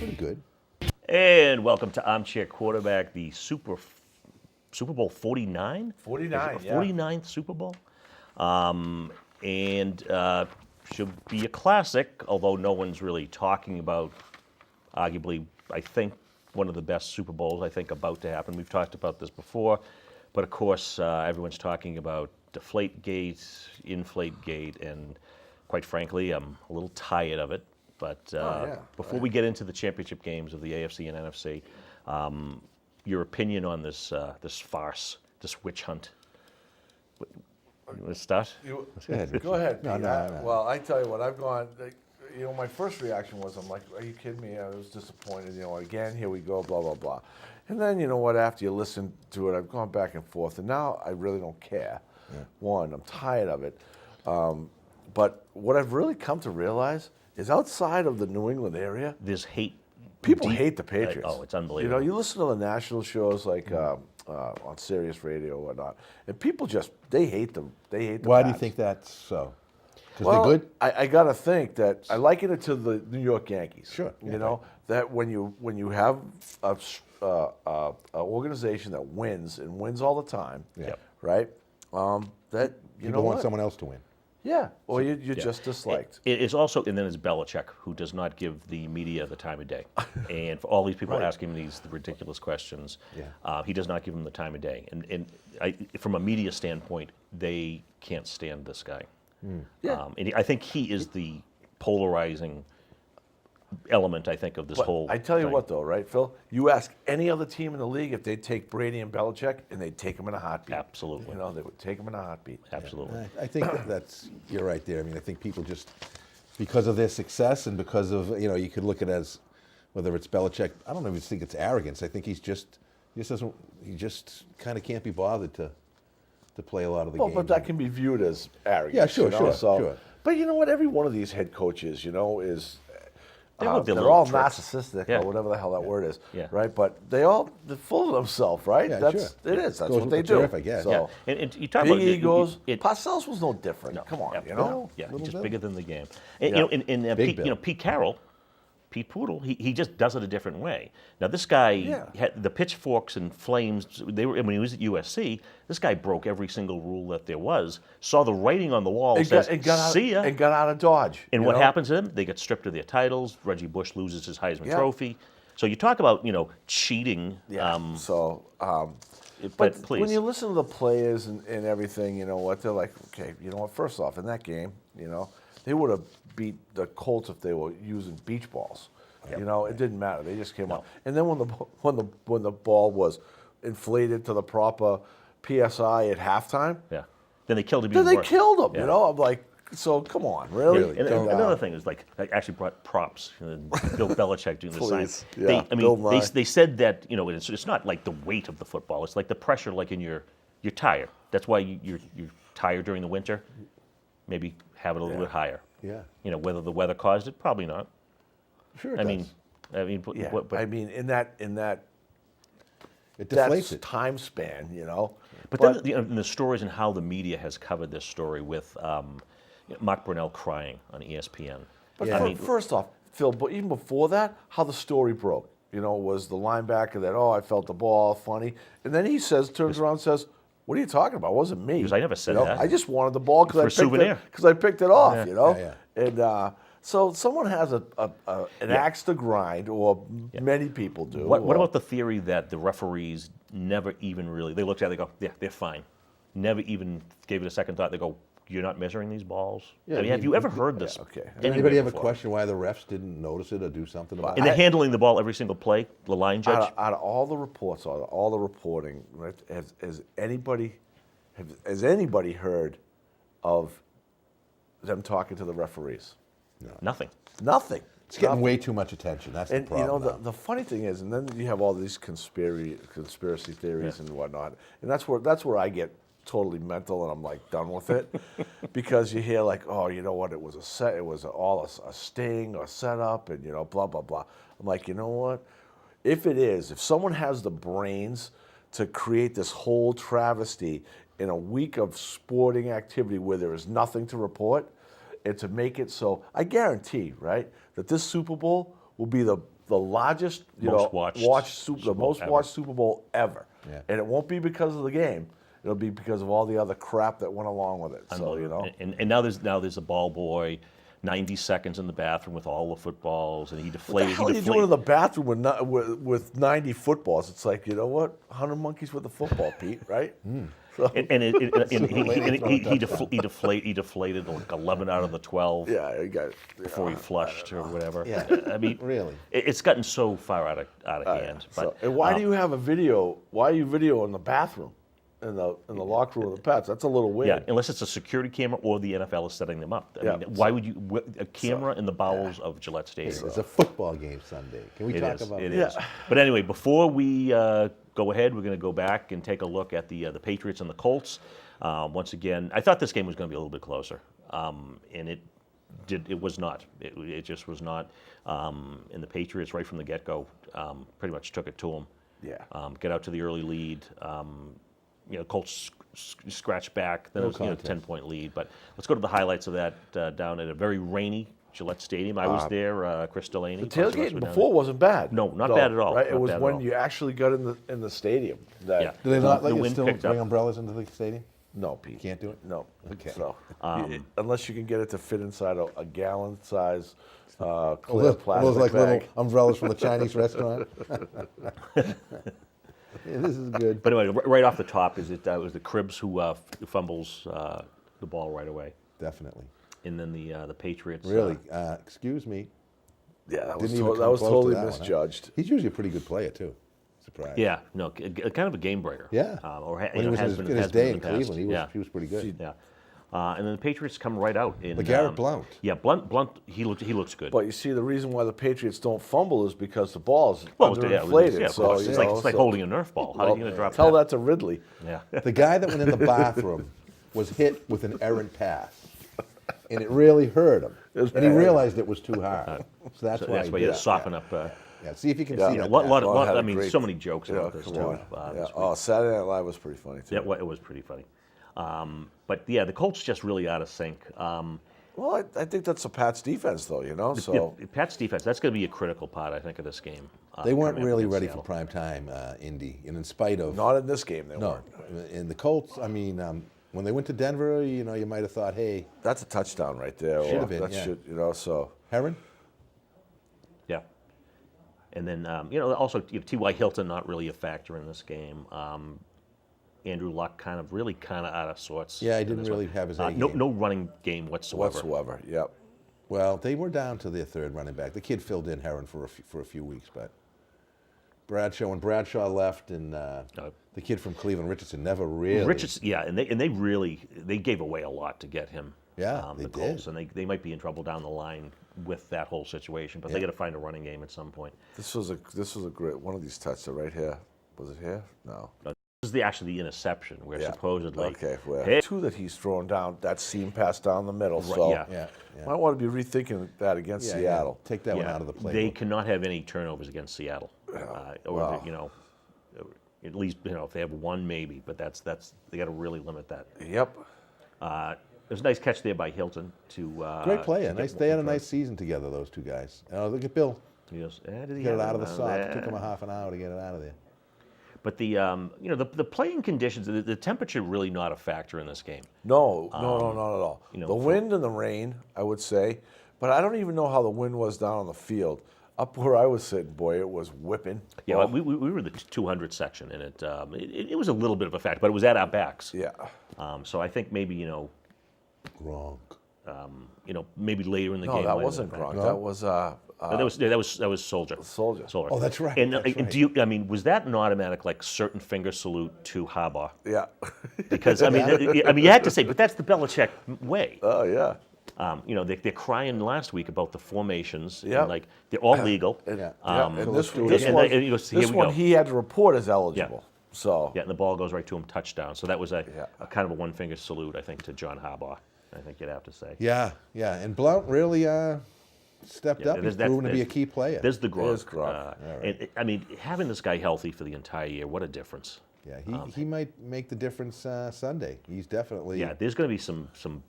Pretty good. And welcome to Armchair Quarterback, the Super Bowl 49? 49, yeah. 49th Super Bowl. And should be a classic, although no one's really talking about, arguably, I think, one of the best Super Bowls, I think, about to happen. We've talked about this before. But, of course, everyone's talking about Deflategate, Inflategate, and quite frankly, I'm a little tired of it. But before we get into the championship games of the AFC and NFC, your opinion on this this farce, this witch hunt? You want to start? Go ahead. No, Pete. no. Well, I tell you what, I've gone. My first reaction was, I'm like, are you kidding me? I was disappointed. Again, here we go, blah blah blah. And then you know what? After you listen to it, I've gone back and forth, and now I really don't care. Yeah. One, I'm tired of it. But what I've really come to realize is outside of the New England area, There's hate. people hate the Patriots. Oh, it's unbelievable. You listen to the national shows like on Sirius Radio or whatnot, and people they hate them. They hate the Why do you Pats. think that's so? Because Well, they're good? I got to think that I liken it to the New York Yankees. Sure. You know that when you have a organization that wins and wins all the time, Yep. right? That you People know want what? someone else to win. Yeah. Or you're just disliked. It's also, and then it's Belichick, who does not give the media the time of day. And for all these people Right. asking these ridiculous questions, Yeah. he does not give them the time of day. And from a media standpoint, they can't stand this guy. Yeah. And I think he is the polarizing element, I think, of this But whole I tell you thing. what, though, right, Phil? You ask any other team in the league if they'd take Brady and Belichick, and they'd take them in a heartbeat. Absolutely. They would take them in a heartbeat. Absolutely. I think you're right there. I mean, I think people just, because of their success and because of, you could look at it as, whether it's Belichick, I don't even think it's arrogance. I think he just kind of can't be bothered to play a lot of the Well, games. but that can be viewed as arrogance. Yeah, sure, sure. But you know what? Every one of these head coaches, is They have their they're little all tricks. narcissistic Yeah. or whatever the hell that word is, Yeah. right? But they're full of themselves, right? Yeah, It sure. is. That's Goes what with they the do. turf, I guess. So, Yeah. And you talk big about egos. It, Parcells was no different. Come on, Yeah, Little just Bill. bigger than the game. And, Yeah. Big Bill. Pete Carroll, Pete Poodle, he just does it a different way. Now this guy had the pitchforks and flames. When he was at USC, this guy broke every single rule that there was. Saw the writing on the wall. Says, "See ya." And got out of Dodge. And you what know? happens to them? They get stripped of their titles. Reggie Bush loses his Heisman Yeah. Trophy. So you talk about cheating. Yeah. But But please, when you listen to the players and everything, you know what? They're like, okay, you know what? First off, in that game, they would have beat the Colts if they were using beach balls. Yep. It didn't matter. They just came out. And then when the ball was inflated to the proper PSI at halftime, yeah. Then they killed him. then even they worse. killed him. Yeah. I'm like, so come on, really? And another thing is I actually brought props. Bill Belichick doing the Please. sign. Yeah, Bill Nye. They said that it's not like the weight of the football. It's like the pressure, like in your tire. That's why you're tired during the winter. Deflategate have it a little bit higher. Yeah. Whether the weather caused it, probably not. Sure it I does. mean, but, Yeah. but I mean, in that It deflates it. time span, But then in the stories and how the media has covered this story with Mark Brunell crying on ESPN. But Yeah. first off, Phil, but even before that, how the story broke, was the linebacker that, I felt the ball, funny. And then he turns around and says, what are you talking about? It wasn't me. goes, "I never said that." I just wanted the ball For a because souvenir. I picked it off, Yeah. And so someone has an axe to grind, or many people do. What about the theory that the referees never even really, they looked at it, they go, yeah, they're fine. Never even gave it a second thought. They go, you're not measuring these balls? Yeah, have you ever heard this? okay. Did anywhere anybody ever before? question why the refs didn't notice it or do something about And it? they're handling the ball every single play, the line judge? Out of all the reports, all the reporting, right, has anybody heard of them talking to the referees? Nothing. Nothing. It's getting way too much attention. That's And the problem. now. the funny thing is, and then you have all these conspiracy theories and whatnot, and that's where I get totally mental and I'm like done with it, because you hear like, oh, you know what, it was all a sting or setup, and blah blah blah. I'm like, you know what, if someone has the brains to create this whole travesty in a week of sporting activity where there is nothing to report, and to make it so, I guarantee, right, that this Super Bowl will be the the largest, Most watched the Super Bowl most ever. watched Super Bowl ever. Yeah. And it won't be because of the game. It'll be because of all the other crap that went along with it. So And now there's a ball boy, 90 seconds in the bathroom with all the footballs, and he deflated. What the hell are you doing in the bathroom with 90 footballs? It's like, you know what? 100 monkeys with a football, Pete, right? So, he deflated like 11 out of the 12 yeah, you got before he flushed or whatever. Yeah. I mean, Really? it's gotten so far out of hand. But and why do you have a video? Why are you video in the bathroom, in the locker room of the Pats? That's a little weird. yeah, unless it's a security camera or the NFL is setting them up. I mean, why would you a camera in the bowels of Gillette Stadium? It's a football game Sunday. Can we talk about It that? is. But anyway, before we go ahead, we're going to go back and take a look at the Patriots and the Colts. Once again, I thought this game was going to be a little bit closer, and it was not. It just was not. And the Patriots, right from the get-go, pretty much took it to them. Yeah. Get out to the early lead. Colts scratch back. Then it was a 10-point lead. But let's go to the highlights of that down at a very rainy Gillette Stadium. I was there. Chris Delaney. The tailgating before wasn't bad. No, not bad at all. Right? It Not was bad at when all. you actually got in the stadium. That, Yeah. Do they not let The you wind still picked bring up. umbrellas into the stadium? No, Pete. Can't do it? No. Okay. So, unless you can get it to fit inside a gallon size clear Those plastic like bag. little umbrellas from the Chinese restaurant. Yeah, this is good. But anyway, right off the top is it was the Cribbs who fumbles the ball right away, Definitely. and then the Patriots. Really? Excuse me. Yeah, that was, Didn't even that come was close to totally that one, huh? misjudged. He's usually a pretty good player too. Surprised. Yeah, no, kind of a game breaker. Yeah. Or When he was has in been his has been day in the past. Cleveland, he was pretty good. Yeah. And then the Patriots come right out. In, LeGarrette Blount. Yeah, Blunt. He looks good. But you see, the reason why the Patriots don't fumble is because the ball's well, underinflated. yeah, of so, course. you It's know, like so- holding a Nerf ball. How are you going to drop Tell that? that to Ridley. Yeah. The guy that went in the bathroom was hit with an errant pass, and it really hurt him. was And he bad. realized it was too hard. So that's So why that's he why did you it. soften up. Yeah, see if you can Yeah. see You know, that. lot, pass. Well, had I a mean, great- so many jokes Yeah, about this come too. on. this Yeah. week. Oh, Saturday Night Live was pretty funny too. Yeah, well, it was pretty funny. But yeah, the Colts just really out of sync. Well, I think that's the Pats defense, though. You know, so Yeah, Pat's defense, that's going to be a critical part, I think, of this game. They weren't coming up really against ready Seattle. for prime time, Indy, and in spite of not in this game. They no, weren't. in the Colts. I mean, when they went to Denver, you might have thought, hey, That's a touchdown right there. Should or have been, that yeah. should, so. Heron. Yeah. And then, also T.Y. Hilton not really a factor in this game. Andrew Luck kind of out of sorts. Yeah, he in didn't this really one. have his A no, game. no running game whatsoever. Yep. Well, they were down to their third running back. The kid filled in Heron for a few weeks, but when Bradshaw left, and the kid from Cleveland, Richardson, never really. Richards, yeah, and they gave away a lot to get him. Yeah, the they Colts, did. and they might be in trouble down the line with that whole situation. But they Yeah. got to find a running game at some point. This was a great one of these touches right here. Was it here? No. This is actually the interception where Yeah. supposedly. Okay. Well, Hey. two that he's thrown down that seam pass down the middle. Right, So yeah. Yeah, yeah. might want to be rethinking that against Yeah, Seattle. Yeah. Take that one Yeah, out of the play. they cannot have any turnovers against Seattle, or Wow. at least if they have one maybe, but that's they got to really limit that. Yep. There's a nice catch there by Hilton to Great player. to get They had a one nice season together, those two guys. Look at Bill. drive. He goes, did he Get have it out of the one? sock. It took him a half an hour to get it out of there. But the playing conditions, the temperature really not a factor in this game. No, not at all. you know, The for- wind and the rain, I would say, but I don't even know how the wind was down on the field. Up where I was sitting, boy, it was whipping. Yeah, Well, we were the 200 section, and it was a little bit of a factor, but it was at our backs. yeah. So I think maybe Wrong. maybe later in the No, game. that might have wasn't been a factor. Gronk. That was That was Soldier. Soldier. Oh, that's right. And That's right. do you? Was that an automatic certain finger salute to Harbaugh? Yeah. Because you had to say, but that's the Belichick way. Oh yeah. They're crying last week about the formations. Yeah. And, they're all legal. And, Yeah. and this, and- this and one, he goes, "Here this we one go." he had to report as eligible. So Yeah, and the ball goes right to him, touchdown. So that was a Yeah. kind of a one finger salute, I think, to John Harbaugh. I think you'd have to say. Yeah, yeah. And Blount really stepped up. He's proven to be a key player. There's the Gronk. There's Gronk. All right. Having this guy healthy for the entire year, what a difference. Yeah, he might make the difference Sunday. He's definitely. Yeah, there's going to be some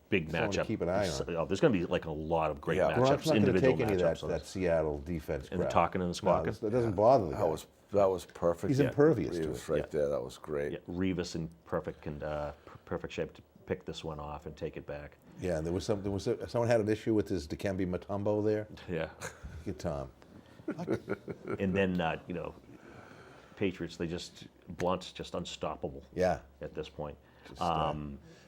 big Someone to matchups. keep an eye on. Oh, there's going to be like a lot of great Yeah. matchups, Gronk's not going to individual take any of matchups. on that this. Seattle defense. And the crap. talking and the squawking? That doesn't bother the guy. That was perfect. He's impervious to Reeves it. right there. That was great. Yeah, Revis in perfect shape to pick this one off and take it back. Yeah, and someone had an issue with his Dikembe Mutombo there. Yeah, Get Tom. and then Patriots, Blunt's just unstoppable. Yeah. At this point.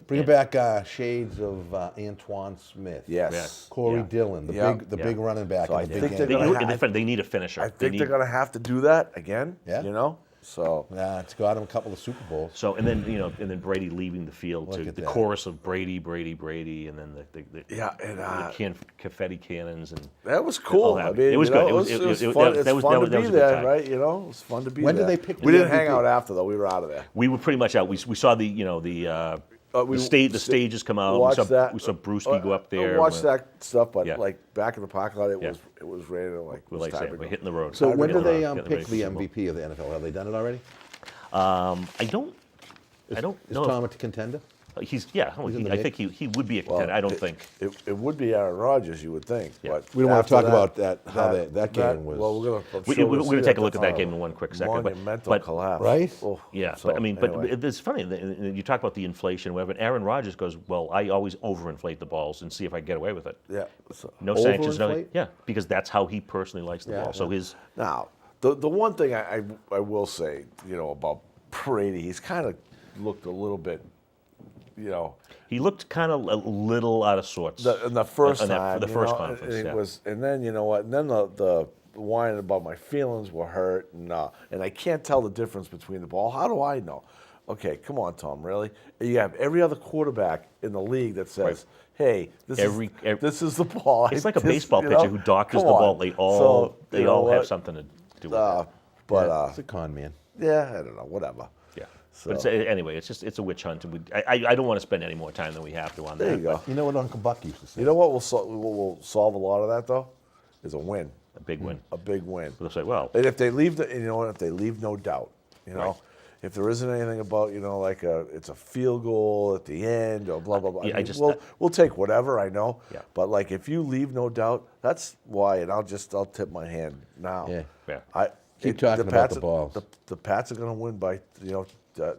Bring back shades of Antoine Smith. Yes. Corey Yeah. Dillon, the big running back. So in I the big think game. They need a finisher. I think they're going to have to do that again. Yeah. You know. So Yeah, it's got him a couple of Super Bowls. So and then Brady leaving the field Look to at the that. chorus of Brady, and then the confetti cannons and that was cool. that. I mean, It was you know, good. It was It- fun. that It's was- fun that to was- that be was a good there, time. right? You know, it was fun to be When there. did they pick We the didn't hang MVP? out after though. We were out of there. we were pretty much out. We saw the stages come out. Watched that. We saw Brewski go up there. I watched that stuff, but Yeah. like back in the parking lot, it Yeah. was ready to like. We're it was like time saying, to we're go. hitting the road. So when do they Getting ready pick for the Super Bowl. MVP of the NFL? Have they done it already? I don't Is know. Tom a contender? He's in the I mix? think he would be a contender. I don't think. It would be Aaron Rodgers, you would think. Yeah. But We don't want to after talk about that. How that game was. Well, we're We're going going to take a look at that game in one quick second. Monumental But collapse, Right? Oh, yeah, so, but I mean, anyway. but it's funny. You talk about the inflation, whatever. And Aaron Rodgers goes, "Well, I always overinflate the balls and see if I get away with it. yeah. So, No sanctions, no. Overinflate? Yeah, because that's how he personally likes the Yeah, ball. So yeah. his now, the one thing I will say, about Brady, he's kind of looked a little bit, he looked kind of a little out of sorts. in the first On that- time, the first conference, and it yeah. was, and then you know what? And then the whining about my feelings were hurt, and I can't tell the difference between the ball. How do I know? Okay, come on, Tom. Really? You have every other quarterback in the league that says, Right. "Hey, this is the ball." It's like a baseball pitcher who doctors the ball. They all have something to do with it. But It's a con man. yeah, I don't know. Whatever. Yeah. So- But anyway, it's a witch hunt. And I don't want to spend any more time than we have to on that. There you go. You know what Uncle Buck used to say? You know what will solve a lot of that though, is a win, A big win. a big win. They'll say, well, And if they leave if they leave no doubt, Right. if there isn't anything about like it's a field goal at the end or blah blah blah. Yeah, I mean, we'll take whatever, I know. Yeah. But like if you leave no doubt, that's why, and I'll tip my hand now. Yeah. Yeah. Keep talking about the balls. The Pats are going to win by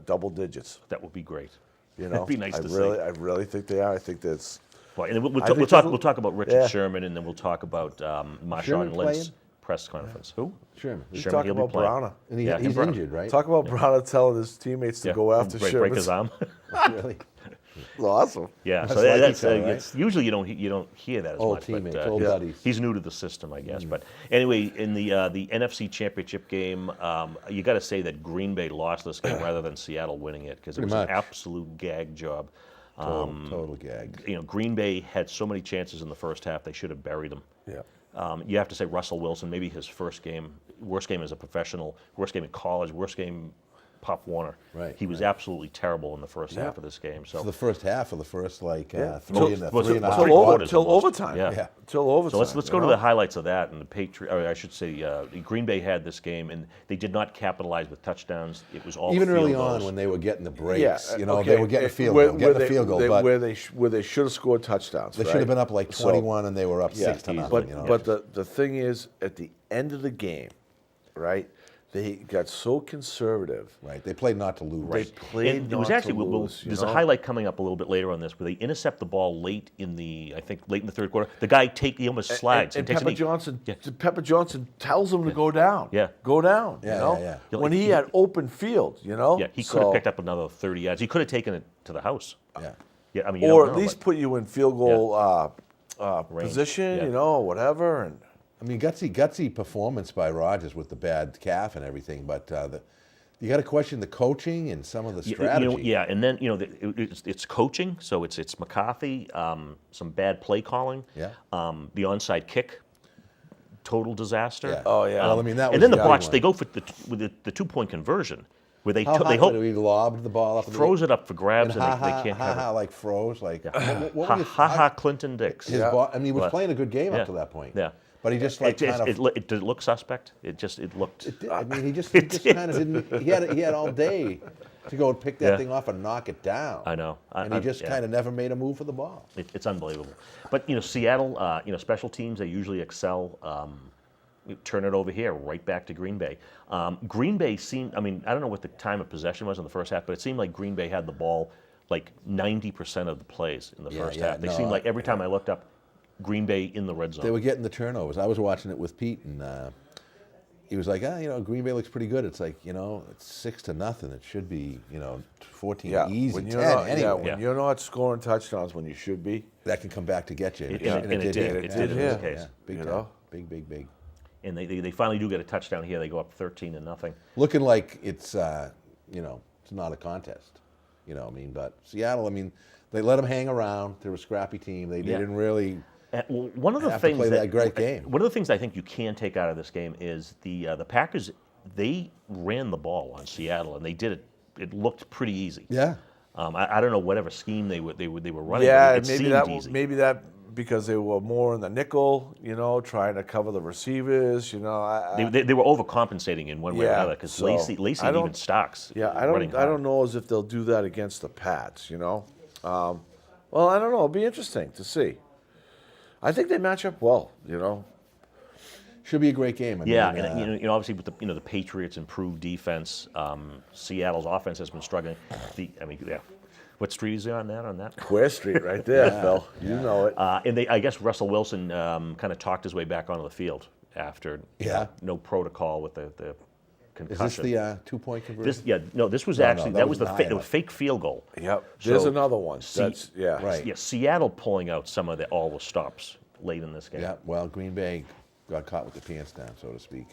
double digits. that would be great. You know, That'd be nice I to really, see. I really think they are. I think that's. Well, and we'll I think we'll talk about Richard yeah. Sherman, and then we'll talk about Marshawn Sherman Lynch's playing? press conference. Who? Sherman. He's Sherman, talking he'll be about playing. Browner. And Yeah, he's Brown. injured, right? Talk about Browner telling his teammates to go after break Sherman. his arm. Really? Awesome. Yeah, That's so like that's each other, right? it's usually you don't hear that as Old much. teammates, but, old buddies. He's new to the system, I guess. But anyway, in the NFC Championship game, you got to say that Green Bay lost this game rather than Seattle winning it because it was Pretty an much. absolute gag job. Total gag. Green Bay had so many chances in the first half; they should have buried them. Yeah. You have to say Russell Wilson, maybe his first game, worst game as a professional, worst game in college, worst game. Pop Warner. Right, He was right. absolutely terrible in the first Yeah. half of this game. So For the first half of the first Yeah. three and a Well, half. three Till quarters till almost. overtime. Yeah. Yeah. Till overtime. So let's go to the highlights of that. And the Patriot, or I should say, Green Bay had this game, and they did not capitalize with touchdowns. It was all Even field early goals. on when they were getting the breaks, Yeah, they were getting a field goal, but where they should have scored touchdowns. they should right? have been up like So, 21 and they were up yeah, 6-0. But the thing is, at the end of the game, right? They got so conservative. right, they played not to lose. They played And it was not actually to lose, you there's a know? highlight coming up a little bit later on this where they intercept the ball late in the third quarter. The guy he almost slides And takes a Pepper knee. Johnson, Yeah. Pepper Johnson tells him to go down. Yeah. Go down. Yeah, you know? yeah, yeah. When he had open field, you know. Yeah, he could have picked up another 30 yards. He could have taken it to the house. Yeah. Yeah, I mean, you or don't at know, least but- put you in field goal Range, position, yeah. you know, whatever. And I mean, gutsy performance by Rodgers with the bad calf and everything, but you got to question the coaching and some of the strategy. And then it's coaching, so it's McCarthy, some bad play calling, Yeah. the onside kick, total disaster. Yeah. Oh, yeah. Well, I mean, that was and then the big botch. one. They go for with the 2-point conversion, where they How high they hope he lobbed the ball up and throws it up for grabs and, and they can't cover. it. like froze. Like, what Ha were you- ha ha! Clinton Dix. his Yeah. I mean, he was playing a good game Yeah. up to that point. Yeah. But he just like kind of. Did it look suspect? It looked. I mean, he just kind of didn't. He had all day to go and pick that Yeah. thing off and knock it down. I know. And he just kind of never made a move for the ball. It's unbelievable. But Seattle, special teams, they usually excel. Turn it over here, right back to Green Bay. Green Bay seemed. I mean, I don't know what the time of possession was in the first half, but it seemed like Green Bay had the ball like 90% of the plays in the first half. They seemed like every time I looked up, Green Bay in the red zone. They were getting the turnovers. I was watching it with Pete, and he was like, Green Bay looks pretty good. It's like, it's 6-0. It should be, 14 easy, when 10 you're not, anyway. when you're not scoring touchdowns when you should be. That can come back to get you. And it did. It did in this case. Big You time. know? Big. And they finally do get a touchdown here. They go up 13-0. Looking like it's, it's not a contest. But Seattle, they let them hang around. They're a scrappy team. They didn't really Well, one of the have to things play that great game. One of the things I think you can take out of this game is the Packers. They ran the ball on Seattle, and they did it. It looked pretty easy. Yeah. I don't know whatever scheme they were running. Yeah, but it seemed easy. maybe that because they were more in the nickel, trying to cover the receivers. They were overcompensating in one way or another because so Lacey and even Starks. Yeah, I running hard. don't know as if they'll do that against the Pats. Well, I don't know. It'll be interesting to see. I think they match up well. Should be a great game. And obviously with the Patriots' improved defense, Seattle's offense has been struggling. What street is it on that? Queer Street, right there, Phil. You know it. And I guess Russell Wilson kind of talked his way back onto the field after no protocol with the concussion. Is this the 2-point conversion? This was No, actually that was was the fake field goal. Yep. There's So, another one. That's Right. Yeah, Seattle pulling out some of all the stops late in this game. Yeah, well, Green Bay got caught with the pants down, so to speak.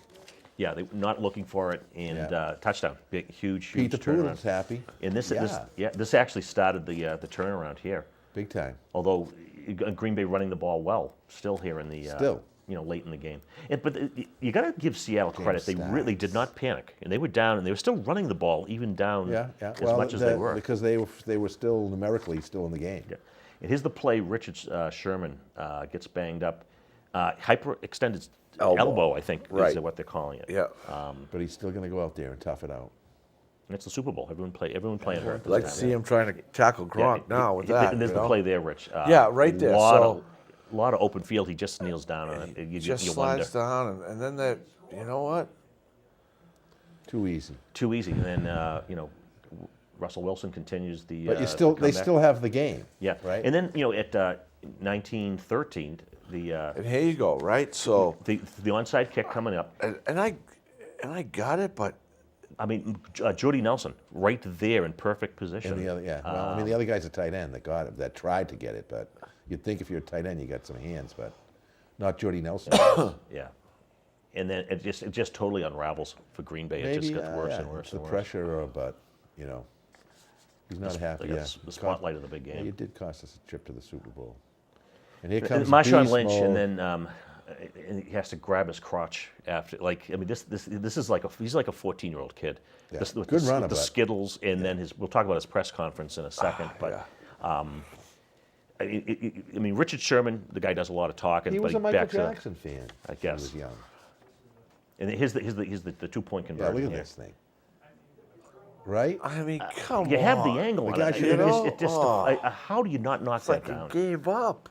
Yeah, they were not looking for it, and touchdown, big, huge Pete the turnaround. Poodle's happy. And this actually started the turnaround here. Big time. Although Green Bay running the ball well, still here in the late in the game. But you got to give Seattle credit; they really did not panic, and they were down, and they were still running the ball even down as much as they were because they were still numerically still in the game. Yeah. And here's the play: Richard Sherman gets banged up, hyperextended elbow, I think, is what they're calling it. Yeah. But he's still going to go out there and tough it out. And it's the Super Bowl. Everyone playing hurt. I'd like to see him trying to tackle Gronk now with that. And there's the play there, Rich. Right there. A lot of open field. He just kneels down on it. He just slides down, and then you know what? Too easy. Too easy. And then Russell Wilson continues the. But they comeback. still have the game. Yeah. Right. And then at 19-13, And here you go. Right. So the onside kick coming up. and I got it, but Jordy Nelson right there in perfect position. And the other, the other guy's a tight end that got it, that tried to get it, but you'd think if you're a tight end, you got some hands, but not Jordy Nelson. Yeah. And then it just totally unravels for Green Bay. It just gets worse and worse it's and the worse. pressure, but he's not happy. They got the spotlight of the big Yeah, game. it did cost us a trip to the Super Bowl. And here comes Marshawn beast Lynch, mode. and then and he has to grab his crotch after. This is like he's like a 14-year-old kid. Yeah. With Good the, run with the of it. Skittles, and then we'll talk about his press conference in a second. Richard Sherman, the guy does a lot of talking. He was but a Michael backs it up. Jackson fan. I guess. He was young. And here's the 2-point Yeah, conversion look at here. this thing. Right? Come on. You have the angle on guy it. should have How do you not knock It's that like down? he gave up.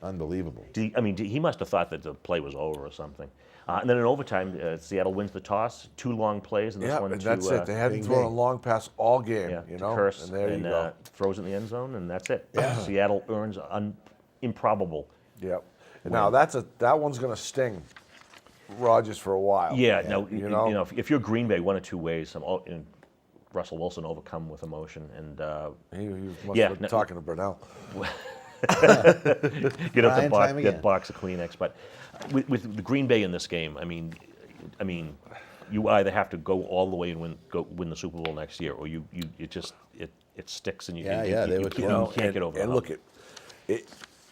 Unbelievable. He must have thought that the play was over or something. And then in overtime, Seattle wins the toss. 2 long plays, and this one And to that's it. They hadn't Bing, thrown a bing. long pass all game. to Curse, and there you go. throws it in the end zone, and that's it. Yeah. Seattle earns improbable. Yep. And now that one's going to sting Rodgers for a while. Yeah, you if you're Green Bay, one of two ways. Russell Wilson overcome with emotion, and He must have been talking to Burnell. get out time the again. box of Kleenex. But with the Green Bay in this game, you either have to go all the way and win the Super Bowl next year, or it sticks and you they were can't get over. And the look, hump.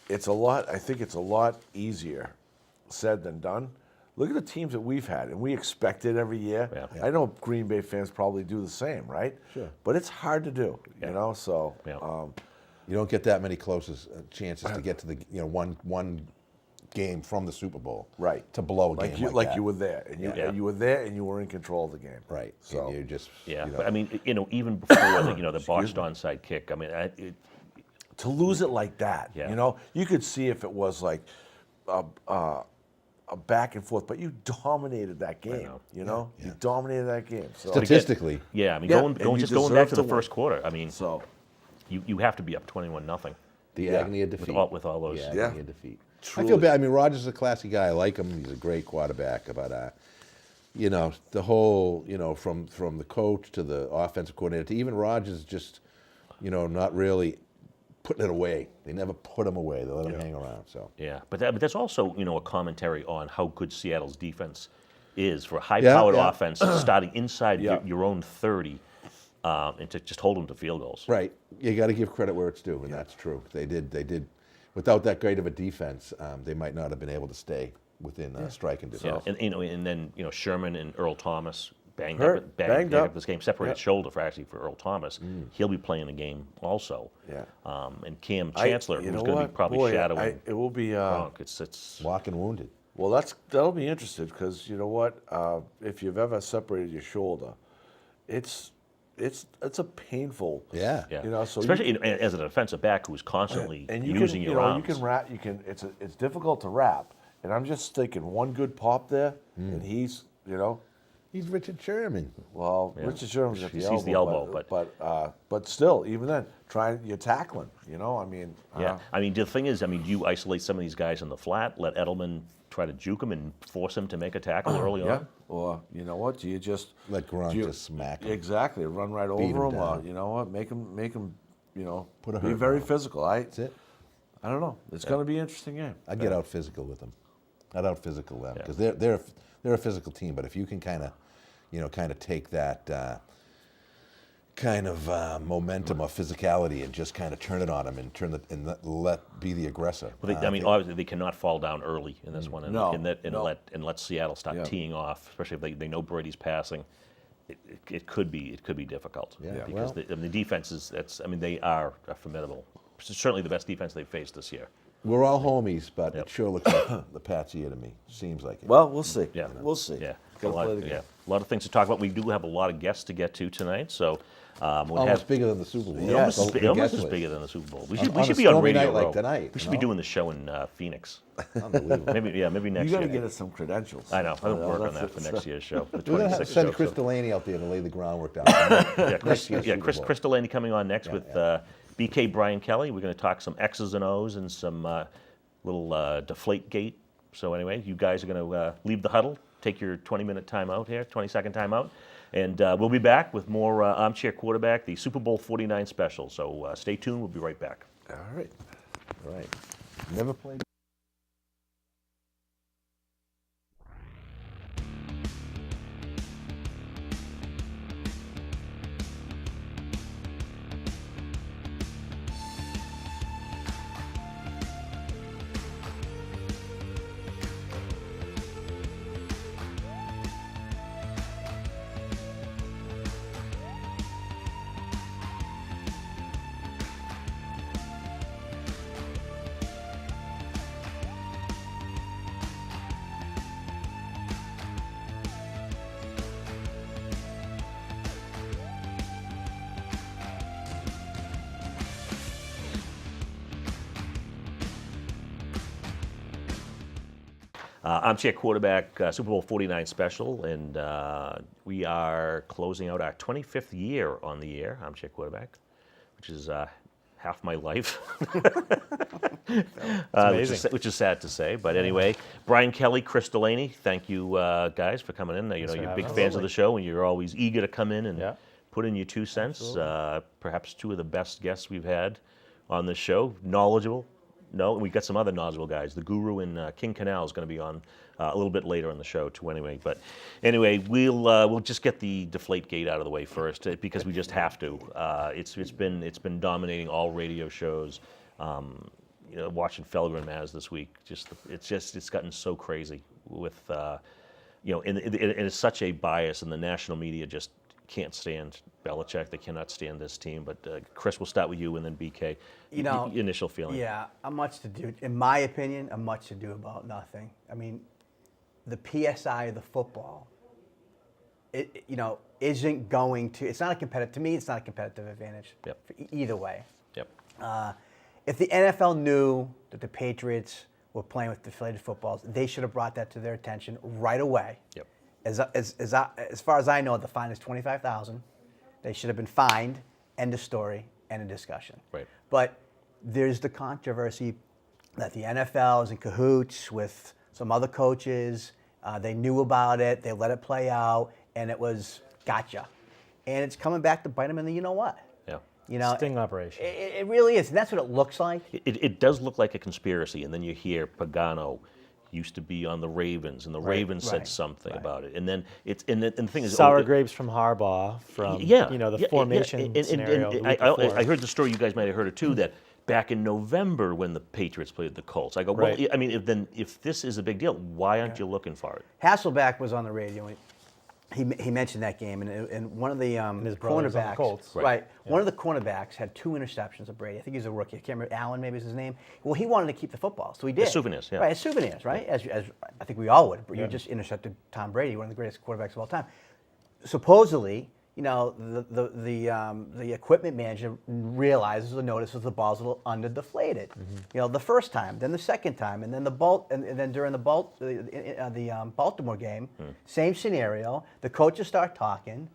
it's a lot. I think it's a lot easier said than done. Look at the teams that we've had, and we expect it every year. Yeah. I know Green Bay fans probably do the same, right? Sure. But it's hard to do, So, Yeah. You don't get that many chances to get to the one game from the Super Bowl. Right. To blow a like game you, like that. you were there, and Yeah. you were there, and you were in control of the game. Right. So And you just. Yeah, You know, but I mean, even before the botched onside kick, I mean, to lose it like that, Yeah. you could see if it was like a back and forth, but you dominated that game. know. You dominated that game. So, statistically. yeah, I mean, Yeah, going and you just going deserve back to to the win. first quarter. I mean, so you have to be up 21-0. The Yeah. agony of defeat. With all those. The Yeah. agony of defeat. I Truly. feel bad. I mean, Rodgers is a classy guy. I like him. He's a great quarterback. But the whole, from the coach to the offensive coordinator to even Rodgers, just, not really putting it away. They never put him away. They let him hang around. So. Yeah, but that's also a commentary on how good Seattle's defense is for a high-powered Yeah. offense starting inside Yeah. your own 30, and to just hold them to field goals. Right. You got to give credit where it's due, and that's true. They did. Without that great of a defense, they might not have been able to stay within striking distance. Yeah, and then Sherman and Earl Thomas banged Hurt, banged up. this game, separated shoulder for Earl Thomas. He'll be playing the game also. Yeah. And Cam Chancellor, who's going to be probably shadowing it will be. Gronk. It's Walking wounded. Well, that'll be interesting because you know what? If you've ever separated your shoulder, it's a painful. Yeah. yeah. So especially as a defensive back who's constantly and you using can, your arms. you can wrap. It's difficult to wrap, and I'm just thinking one good pop there, and he's. He's Richard Sherman. Well, Richard Sherman's at the He's elbow. the elbow, but still, even then, you're tackling. I mean. Yeah, I mean, the thing is, do you isolate some of these guys in the flat, let Edelman try to juke him and force him to make a tackle early Yeah. on? Or you know what? Do you just Let Gronk do you- just smack him. Exactly, run right Beat over him him. down. You know what? Make him. Put a be hurt very on him. physical. That's it. I don't know. It's going to be an interesting game. I'd get out physical with them. I'd out physical them Yeah. because they're a physical team. But if you can kind of take that momentum of physicality and just kind of turn it on them and let be the aggressor. Well, obviously they cannot fall down early in this one, and, No, let Seattle start Yeah. teeing off, especially if they know Brady's passing. It could be difficult. Yeah, because well- the defense is they are formidable. Certainly the best defense they've faced this year. We're all homies, but Yep. it sure looks like the Pats year to me. Seems like it. Well, we'll see. Yeah. We'll see. Yeah, Gotta play the game. a lot of things to talk about. We do have a lot of guests to get to tonight, so we'll Almost have. bigger than the Super Bowl. Yeah, Almost, So as the big, almost guest as list. bigger than the Super Bowl. We On should a be on stormy Radio night like Row. tonight, We should you be know? doing the show in Phoenix. Unbelievable. maybe next You got to year. get us some credentials. I know. I'm Well, working on that's that for it. next year's show, the We're gonna 26th send show. Chris so- Delaney out there to lay the groundwork down. Yeah, Chris, Next year's Super Bowl. Chris Delaney coming on next with BK Brian Kelly. We're going to talk some X's and O's and some little deflate gate. So anyway, you guys are going to leave the huddle, take your 20-minute timeout here, 20-second timeout, and we'll be back with more Armchair Quarterback, the Super Bowl 49 special. So stay tuned. We'll be right back. All right. All right. Never played. Armchair Quarterback Super Bowl 49 special, and we are closing out our 25th year on the air, Armchair Quarterback, which is half my life, which is sad to say. But anyway, Brian Kelly, Chris Delaney, thank you guys for coming in. You're big fans of the show, and you're always eager to come in and put in your 2 cents. Perhaps 2 of the best guests we've had on this show, knowledgeable. No, and we've got some other knowledgeable guys. The Guru and King Canal is going to be on a little bit later in the show too. Anyway, but we'll just get the deflate gate out of the way first because we just have to. It's been dominating all radio shows. Watching Felger and Maz this week, it's gotten so crazy with and it's such a bias, and the national media just can't stand Belichick. They cannot stand this team. But Chris, we'll start with you, and then BK. You know, Initial feeling. Yeah, much to do. In my opinion, much to do about nothing. I mean, the PSI of the football, isn't going to. It's not a competitive. To me, it's not a competitive advantage. Yep. Either way. Yep. If the NFL knew that the Patriots were playing with deflated footballs, they should have brought that to their attention right away. Yep. As far as I know, the fine is $25,000. They should have been fined. End of story. End of discussion. Right. But there's the controversy that the NFL is in cahoots with some other coaches. They knew about it. They let it play out, and it was gotcha. And it's coming back to bite them in the you-know-what. Yeah. Sting operation. It really is. And that's what it looks like. It does look like a conspiracy, and then you hear Pagano used to be on the Ravens, and the Ravens said something about it, and then and the thing is Sour grapes from Harbaugh from the formation scenario. And the week before. I heard the story. You guys might have heard it too. That back in November when the Patriots played the Colts, I go, well, Right. I mean, if this is a big deal, why aren't you looking for it? Hasselbeck was on the radio. And he mentioned that game, and one of the his brother's on the cornerbacks, Colts. right? One of the cornerbacks had 2 interceptions of Brady. I think he was a rookie. I can't remember. Allen, maybe is his name. Well, he wanted to keep the football, so he did. As souvenirs, yeah. Right, as souvenirs, right? As I think we all would. You just intercepted Tom Brady, one of the greatest quarterbacks of all time. Supposedly, the equipment manager realizes or notices the ball's a little under-deflated. The first time, then the second time, and then then during the Baltimore game, same scenario. The coaches start talking,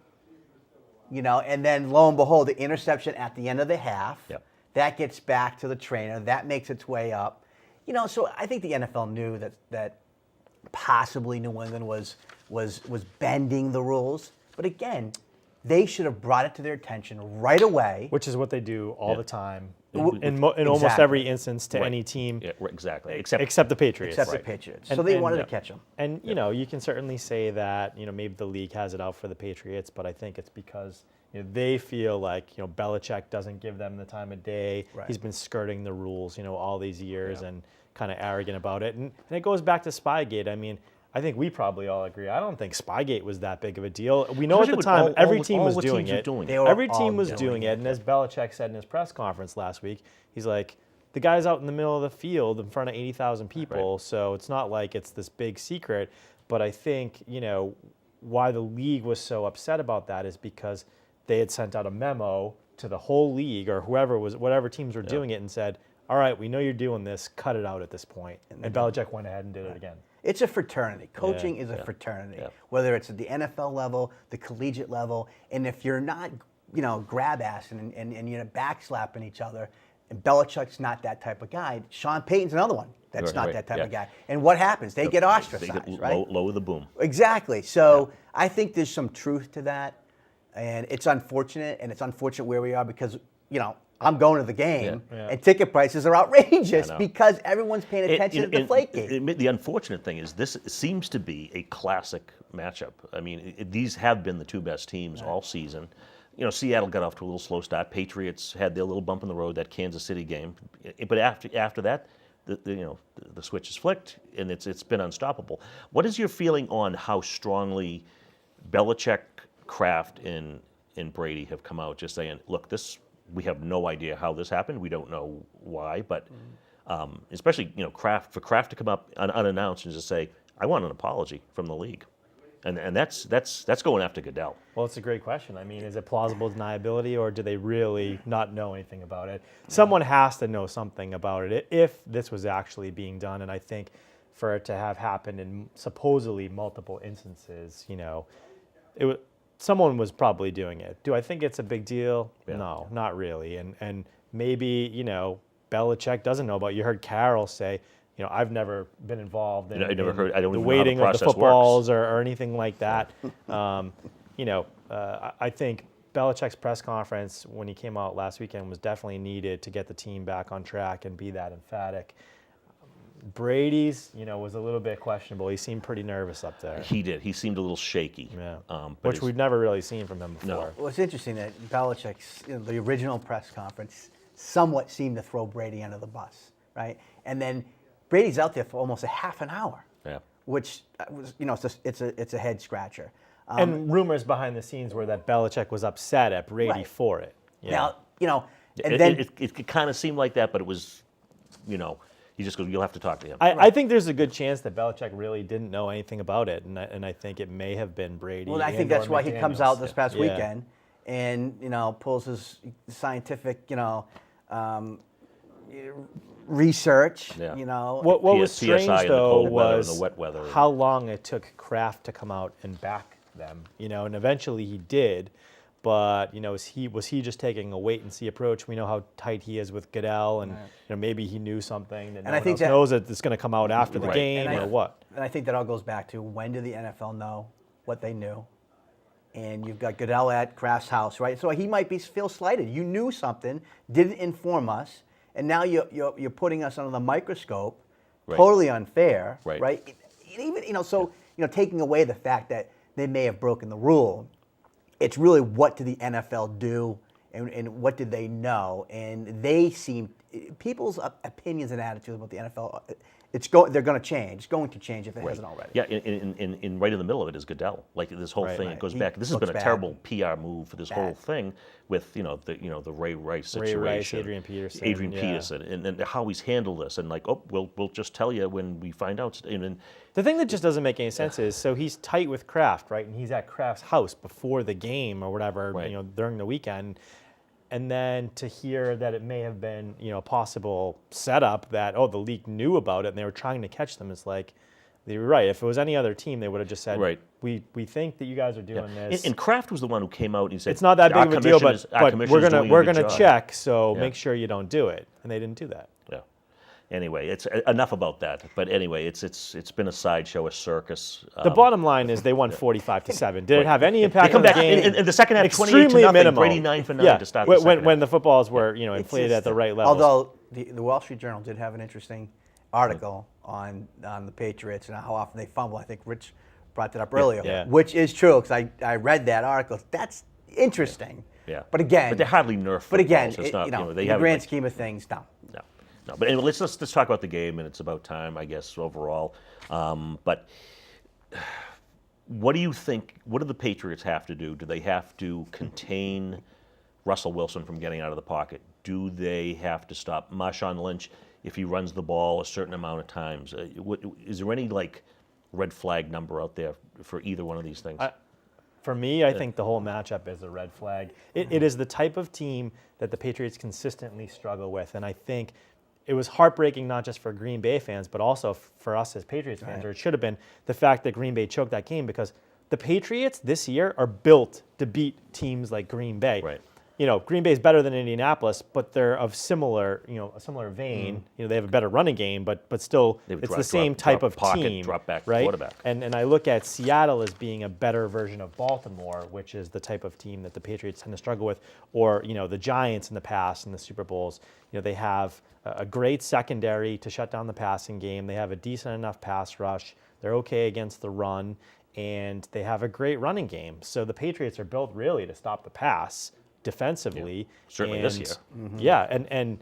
and then lo and behold, the interception at the end of the half. Yep. That gets back to the trainer. That makes its way up. So I think the NFL knew that possibly New England was bending the rules, but again, they should have brought it to their attention right away. Which is what they do all the time in almost Exactly. every instance to any team, Yeah, exactly. except the Patriots. Except the Patriots. So they wanted to catch them. And you can certainly say that maybe the league has it out for the Patriots, but I think it's because they feel like Belichick doesn't give them the time of day. Right. He's been skirting the rules all these years and kind of arrogant about it. And it goes back to Spygate. I mean, I think we probably all agree. I don't think Spygate was that big of a deal. We know Especially at the with time every all team the was teams doing are it. doing it. They were Every all team was doing doing it. And as Belichick said in his press conference last week, he's like, the guy's out in the middle of the field in front of 80,000 people, Right. so it's not like it's this big secret. But I think, why the league was so upset about that is because they had sent out a memo to the whole league or whatever teams were doing it and said, all right, we know you're doing this, cut it out at this point. And Belichick went ahead and did it again. It's a fraternity. Coaching is a fraternity, whether it's at the NFL level, the collegiate level, and if you're not, grab-assing and you're backslapping each other, and Belichick's not that type of guy. Sean Payton's another one that's not that type of guy. And what happens? They get ostracized, They get right? lower the boom. Exactly. So I think there's some truth to that, and it's unfortunate, where we are because, I'm going to the game, and ticket prices are outrageous because everyone's paying attention to Deflategate. The unfortunate thing is this seems to be a classic matchup. I mean, these have been the two best teams all season. Seattle got off to a little slow start. Patriots had their little bump in the road, that Kansas City game. But after that, the switch is flicked, and it's been unstoppable. What is your feeling on how strongly Belichick, Kraft, and Brady have come out just saying, look, we have no idea how this happened. We don't know why, but especially Kraft to come up unannounced and just say, I want an apology from the league, and that's going after Goodell. Well, it's a great question. I mean, is it plausible deniability, or do they really not know anything about it? Someone has to know something about it if this was actually being done, and I think for it to have happened in supposedly multiple instances, someone was probably doing it. Do I think it's a big deal? Yeah. No, not really. And maybe, Belichick doesn't know about it. You heard Carroll say, I've never been involved in, I never heard. I don't the even know how the weighting of the process footballs works. or anything like that. I think Belichick's press conference when he came out last weekend was definitely needed to get the team back on track and be that emphatic. Brady's, was a little bit questionable. He seemed pretty nervous up there. He did. He seemed a little shaky. Yeah. But Which we've never really seen from him before. No. Well, it's interesting that Belichick's, the original press conference somewhat seemed to throw Brady under the bus, right? And then Brady's out there for almost a half an hour, Yeah. which was, it's a head scratcher. And rumors behind the scenes were that Belichick was upset at Brady Right. for it. Yeah. Now, you know, and It, then it kind of seemed like that, but it was, he just goes, you'll have to talk to him. I think there's a good chance that Belichick really didn't know anything about it, and I think it may have been Brady. well, I think and that's or why he comes out this past Yeah. weekend and pulls his scientific research. Yeah. What was PSI strange in the though cold weather and was the wet weather. how long it took Kraft to come out and back them, and eventually he did. But was he just taking a wait and see approach? We know how tight he is with Goodell, and maybe he knew something that no I one think else that- knows that it's going to come out after the Right. game And or what. And I think that all goes back to when did the NFL know what they knew? And you've got Goodell at Kraft's house, right? So he might feel slighted. You knew something, didn't inform us, and now you're putting us under the microscope. Right. Totally unfair, Right. right? And even taking away the fact that they may have broken the rule, it's really what did the NFL do and what did they know? And they seem people's opinions and attitudes about the NFL. They're going to change. It's going to change if it hasn't already. Yeah, in right in the middle of it is Goodell. Like this whole Right, thing, right. it goes He back. This has looks been a bad. terrible PR move for this whole Bad. thing with the Ray Rice Ray situation, Rice, Adrian Peterson, yeah. Peterson, and how he's handled this, and like, we'll just tell you when we find out. And The thing that just doesn't make any sense is, so he's tight with Kraft, right? And he's at Kraft's house before the game or whatever, Right. during the weekend. And then to hear that it may have been, a possible setup that, the league knew about it and they were trying to catch them, it's like, they were right. If it was any other team, they would have just said, Right. we think that you guys are doing this. And Kraft was the one who came out and he said, It's not that big "Our of a deal, commissioners- but our we're commissioners gonna doing a we're good gonna job." check, so Yeah. make sure you don't do it. And they didn't do that. Yeah. Anyway, it's enough about that. But anyway, it's been a sideshow, a circus. The bottom line is they won 45-7. Did it have any impact They come on the back game? in the second half, 28 to Extremely nothing, minimal. Brady 9 for 9 yeah. to start the when, second when half. the footballs were inflated at the right level. Although the Wall Street Journal did have an interesting article on the Patriots and how often they fumble. I think Rich brought that up earlier, Yeah. which is true because I read that article. That's interesting. Yeah. But again, But they're hardly Nerf But again, footballs. It's not, they in the haven't, grand like- scheme of things, no. No. But anyway, let's talk about the game, and it's about time, I guess, overall. But what do you think? What do the Patriots have to do? Do they have to contain Russell Wilson from getting out of the pocket? Do they have to stop Marshawn Lynch if he runs the ball a certain amount of times? Is there any red flag number out there for either one of these things? For me, I think the whole matchup is a red flag. It is the type of team that the Patriots consistently struggle with, and I think it was heartbreaking not just for Green Bay fans, but also for us as Patriots fans, or it should have been, the fact that Green Bay choked that game, because the Patriots this year are built to beat teams like Green Bay. Right. Green Bay is better than Indianapolis, but they're of similar, a similar vein. They have a better running game, but still, They have it's drop- the same drop- type drop of pocket, team, drop back right? quarterback. And I look at Seattle as being a better version of Baltimore, which is the type of team that the Patriots tend to struggle with, or the Giants in the past in the Super Bowls. They have a great secondary to shut down the passing game. They have a decent enough pass rush. They're okay against the run, and they have a great running game. So the Patriots are built really to stop the pass defensively. Certainly this year. Yeah, and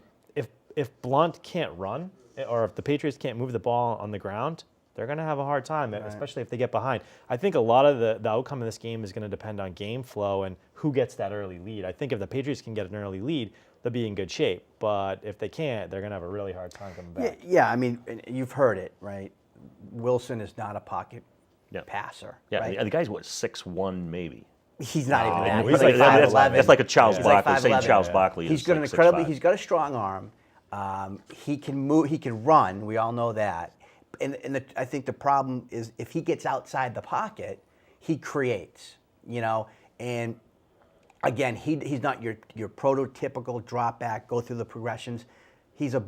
if Blunt can't run, or if the Patriots can't move the ball on the ground, they're going to have a hard time, especially if they get behind. I think a lot of the outcome of this game is going to depend on game flow and who gets that early lead. I think if the Patriots can get an early lead, they'll be in good shape. But if they can't, they're going to have a really hard time coming back. Yeah, I mean, you've heard it, right? Wilson is not a pocket passer. Yeah, right? the guy's what, 6'1" maybe. He's not even that. he's He's like like 5'11". That's like a Charles He's like Barkley, saying 5'11". Charles Barkley He's is got like an incredibly. 6'5". He's got a strong arm. He can move. He can run. We all know that. And I think the problem is if he gets outside the pocket, he creates. And again, he's not your prototypical drop back, go through the progressions. He's a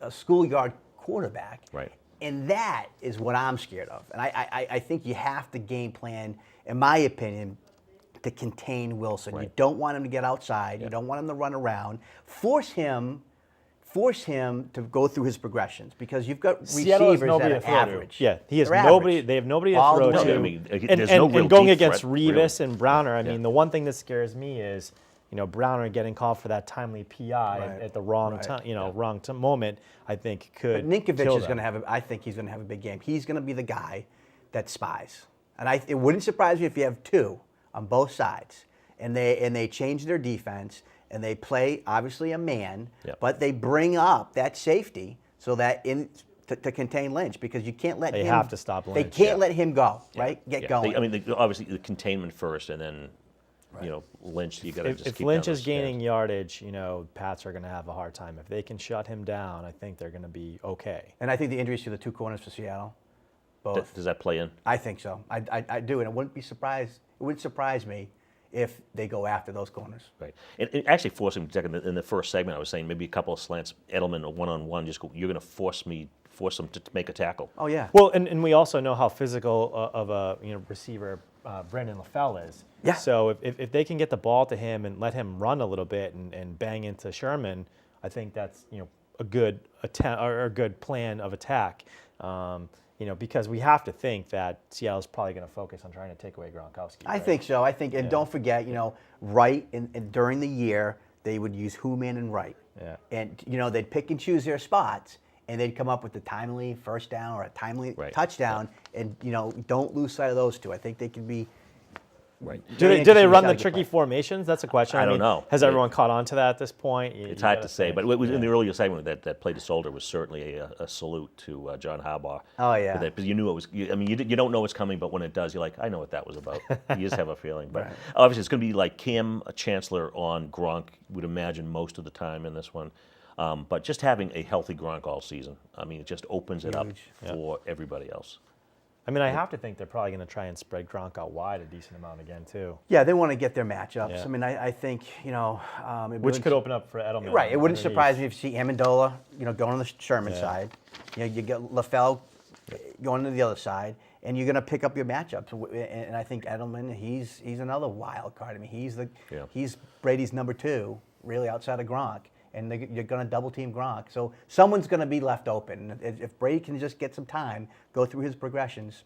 schoolyard quarterback. Right. And that is what I'm scared of. And I think you have to game plan, in my opinion, to contain Wilson. Right. You don't want him to get outside. You don't want him to run around. Force him to go through his progressions, because you've got Seattle has receivers nobody that to are throw average. to. Yeah, he has They're nobody. average. They have nobody to All throw the way. to. I mean, and there's no real going deep against threat, really. Revis and Browner, I Yeah. mean, the one thing that scares me is, Browner getting called for that timely PI at the wrong time, wrong moment. I think could. But Ninkovich kill is going them. to have. I think he's going to have a big game. He's going to be the guy that spies. And it wouldn't surprise me if you have two on both sides, and they change their defense, and they play obviously a man, Yep. but they bring up that safety so that to contain Lynch, because you can't let They him. have to stop They Lynch. can't let him go, right? Get Yeah. going. Obviously the containment first, and then Lynch. You got to just If keep Lynch down is those gaining stairs. yardage, Pats are going to have a hard time. If they can shut him down, I think they're going to be okay. And I think the injuries to the two corners for Seattle, both. Does that play in? I think so. I do, and it wouldn't surprise me if they go after those corners. Right. And actually forcing in the first segment, I was saying maybe a couple of slants, Edelman, one-on-one, just go, you're going to force them to make a tackle. Oh yeah. Well, and we also know how physical of a receiver Brandon LaFell is. Yeah. So if they can get the ball to him and let him run a little bit and bang into Sherman, I think that's a good attempt or a good plan of attack. Because we have to think that Seattle's probably going to focus on trying to take away Gronkowski. I right? think so. And don't forget, Wright, and during the year, they would use Hooman and Wright. Yeah. And, they'd pick and choose their spots, and they'd come up with a timely first down or a timely touchdown, and, don't lose sight of those two. I think they can be. Right. Do they run the tricky formations? That's a question. I don't know. Has everyone caught on to that at this point? It's hard to say, but it was in the earlier segment that play to Soldier was certainly a salute to John Harbaugh. Oh, yeah. Because you knew it was. You don't know what's coming, but when it does, you're like, I know what that was about. You just have a feeling. But Right. obviously, it's going to be like Cam Chancellor on Gronk. Would imagine most of the time in this one. But just having a healthy Gronk all season, it just opens it up Huge. for everybody else. I have to think they're probably going to try and spread Gronk out wide a decent amount again too. Yeah, they want to get their matchups. Yeah. I think, Which could open up for Edelman. Right. It wouldn't underneath. surprise me if you see Amendola, going on the Sherman Yeah. side. You get LaFell going to the other side, and you're going to pick up your matchups. And I think Edelman, he's another wild card. He's Brady's number 2, really, outside of Gronk. And you're going to double team Gronk. So someone's going to be left open. If Brady can just get some time, go through his progressions.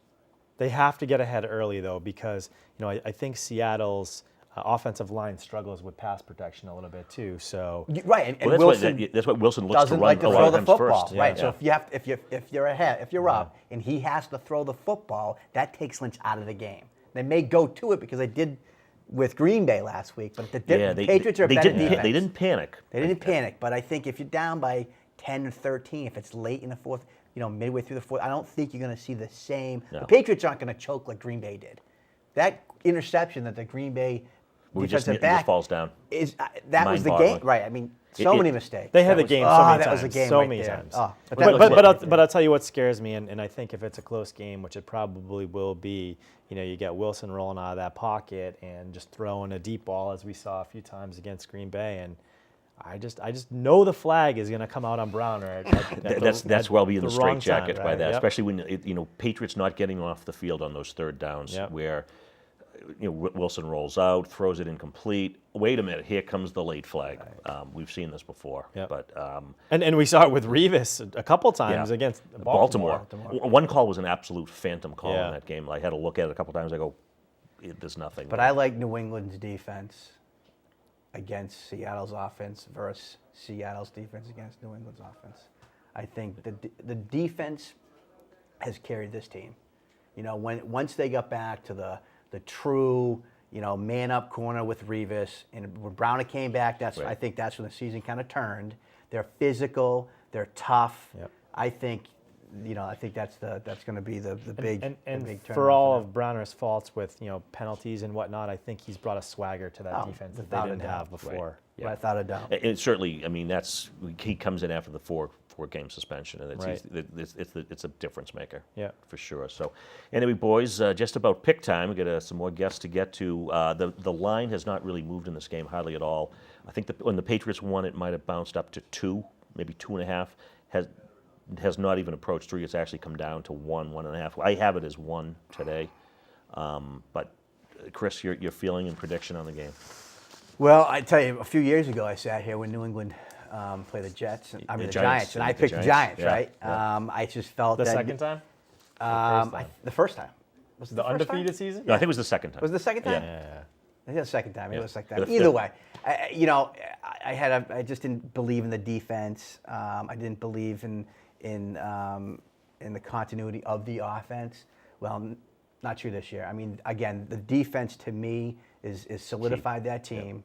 They have to get ahead early though, because I think Seattle's offensive line struggles with pass protection a little bit too. So Right, and Well, Wilson that's why Wilson looks to doesn't run like to a lot throw of the times football, first. right? Yeah. So if you're ahead, if you're up, and he has to throw the football, that takes Lynch out of the game. They may go to it because they did with Green Bay last week, but the Patriots are a better defense. They didn't panic. They didn't panic, but I think if you're down by 10 or 13, if it's late in the fourth, midway through the fourth, I don't think you're going to see the same. No. The Patriots aren't going to choke like Green Bay did. That interception that the Green Bay defensive It back just falls down. is that was the game, Mind-boggling. right? So many mistakes. they had That the game was, so many that times. was a game so right many there. times. Oh, but But I'll tell you what scares me, and I think if it's a close game, which it probably will be, you get Wilson rolling out of that pocket and just throwing a deep ball, as we saw a few times against Green Bay, and I just know the flag is going to come out on Browner. That's well be in the wrong straitjacket time, by right? that, Yep. especially when Patriots not getting off the field on those third downs Yep. where Wilson rolls out, throws it incomplete. Wait a minute, here comes the late flag. We've seen this before, Yep. but And we saw it with Revis a couple times yeah. against Baltimore. One call was an absolute phantom call Yeah. in that game. I had to look at it a couple times. I go, there's nothing. But I like New England's defense against Seattle's offense versus Seattle's defense against New England's offense. I think the defense has carried this team. Once they got back to the true, man up corner with Revis, and when Browner came back, Right. I think that's when the season kind of turned. They're physical, they're tough. Yep. I think that's going to be the big and big for turnaround all them. of Browner's faults with penalties and whatnot, I think he's brought a swagger to that Oh, defense that they without a didn't doubt. have before. Yeah. Without a doubt. It certainly, he comes in after the four-game suspension, and Right. it's a difference maker. Yeah. For sure. So, anyway, boys, just about pick time. We got some more guests to get to. The line has not really moved in this game hardly at all. I think when the Patriots won, it might have bounced up to 2, maybe 2.5. Has not even approached 3. It's actually come down to 1.5. I have it as 1 today. But Chris, your feeling and prediction on the game? Well, I tell you, a few years ago, I sat here when New England played the Jets. The Giants, and I picked the Giants, yeah, right? yeah. I just felt The that second time? the first time. Was it The first undefeated time? season? No, I think it was the second time. Was it the second time? Yeah. I think the second time. Maybe it was the second time. Yeah. Either way, I just didn't believe in the defense. I didn't believe in the continuity of the offense. Well, not true this year. I mean, again, the defense to me is solidified that team.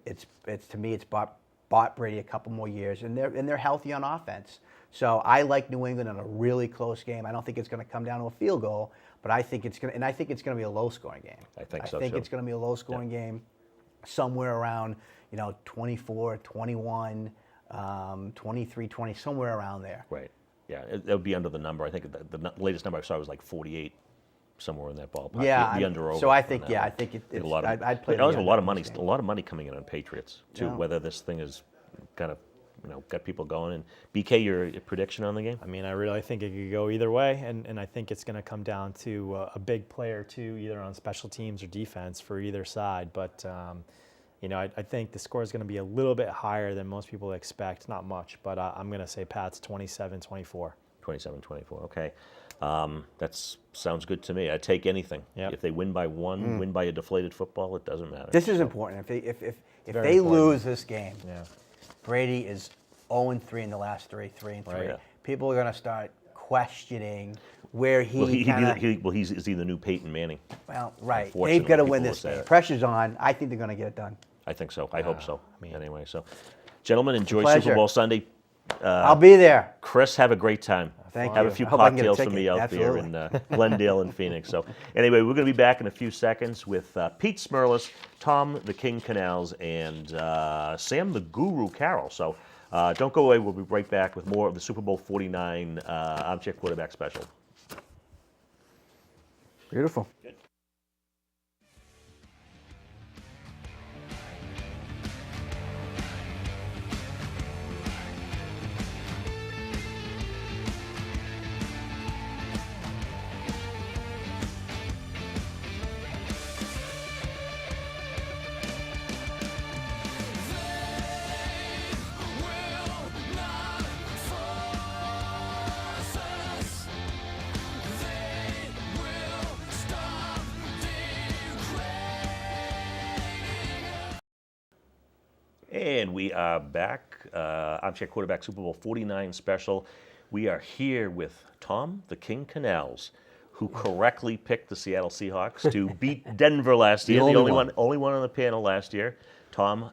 It's to me, it's bought Brady a couple more years, and they're healthy on offense. So I like New England in a really close game. I don't think it's going to come down to a field goal, but I think it's going to be a low-scoring game. I think so, I think too. it's going to be a low-scoring game, somewhere around 24, 21, 23, 20, somewhere around there. Right. Yeah, it would be under the number. I think the latest number I saw was like 48, somewhere in that ballpark. Yeah, the under over. so I think on that one. I think There's it's, a lot of, I'd play. there's the a lot of under money, in this a game. lot of money coming in on Patriots too. Yeah. Whether this thing is kind of, got people going. And BK, your prediction on the game? I mean, I really think it could go either way, and I think it's going to come down to a big player too, either on special teams or defense for either side. But I think the score is going to be a little bit higher than most people expect. Not much, but I'm going to say Pats 27-24. 27-24. Okay, that sounds good to me. I'd take anything. Yep. If they win by one, win by a deflated football, it doesn't matter. This is important. If very they important. lose this game, Yeah. Brady is 0-3 in the last 3, 3-3. Right. Yeah. People are going to start questioning where Well, he's the new Peyton Manning. Well, right. Unfortunately, They've got to people win will this say game. that. Pressure's on. I think they're going to get it done. I think so. I hope so. Anyway, so gentlemen, enjoy pleasure. Super Bowl Sunday. I'll be there. Chris, have a great time. Thank Have you. a few I hope I can get a cocktails for ticket. me out Absolutely. there in Glendale and Phoenix. So anyway, we're going to be back in a few seconds with Pete Smirlis, Tom the King Canals, and Sam the Guru Carroll. So don't go away. We'll be right back with more of the Super Bowl 49 Armchair Quarterback Special. Beautiful. And we are back. Armchair Quarterback Super Bowl 49 special. We are here with Tom the King Canals, who correctly picked the Seattle Seahawks to beat Denver last year. The only one on the panel last year. Tom,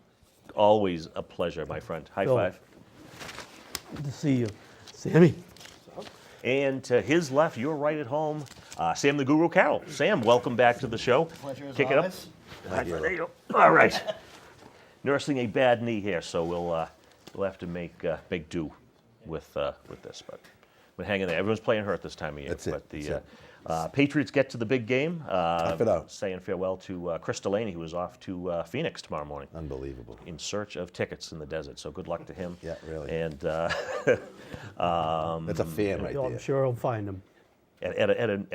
always a pleasure, my friend. High Bill. five. Good to see you. Sammy. And to his left, you're right at home, Sam the Guru Carroll. Sam, welcome back to the show. Pleasure as Kick always. it up. There you go. All right. Nursing a bad knee here, so we'll have to make do with this. But we're hanging there. Everyone's playing hurt this time of year. That's it. But the That's Patriots get to the big game. Tough it out. Saying farewell to Chris Delaney, who is off to Phoenix tomorrow morning Unbelievable. in search of tickets in the desert. So good luck to him. Yeah, really. And That's a fan right I'm there. sure I'll find him. at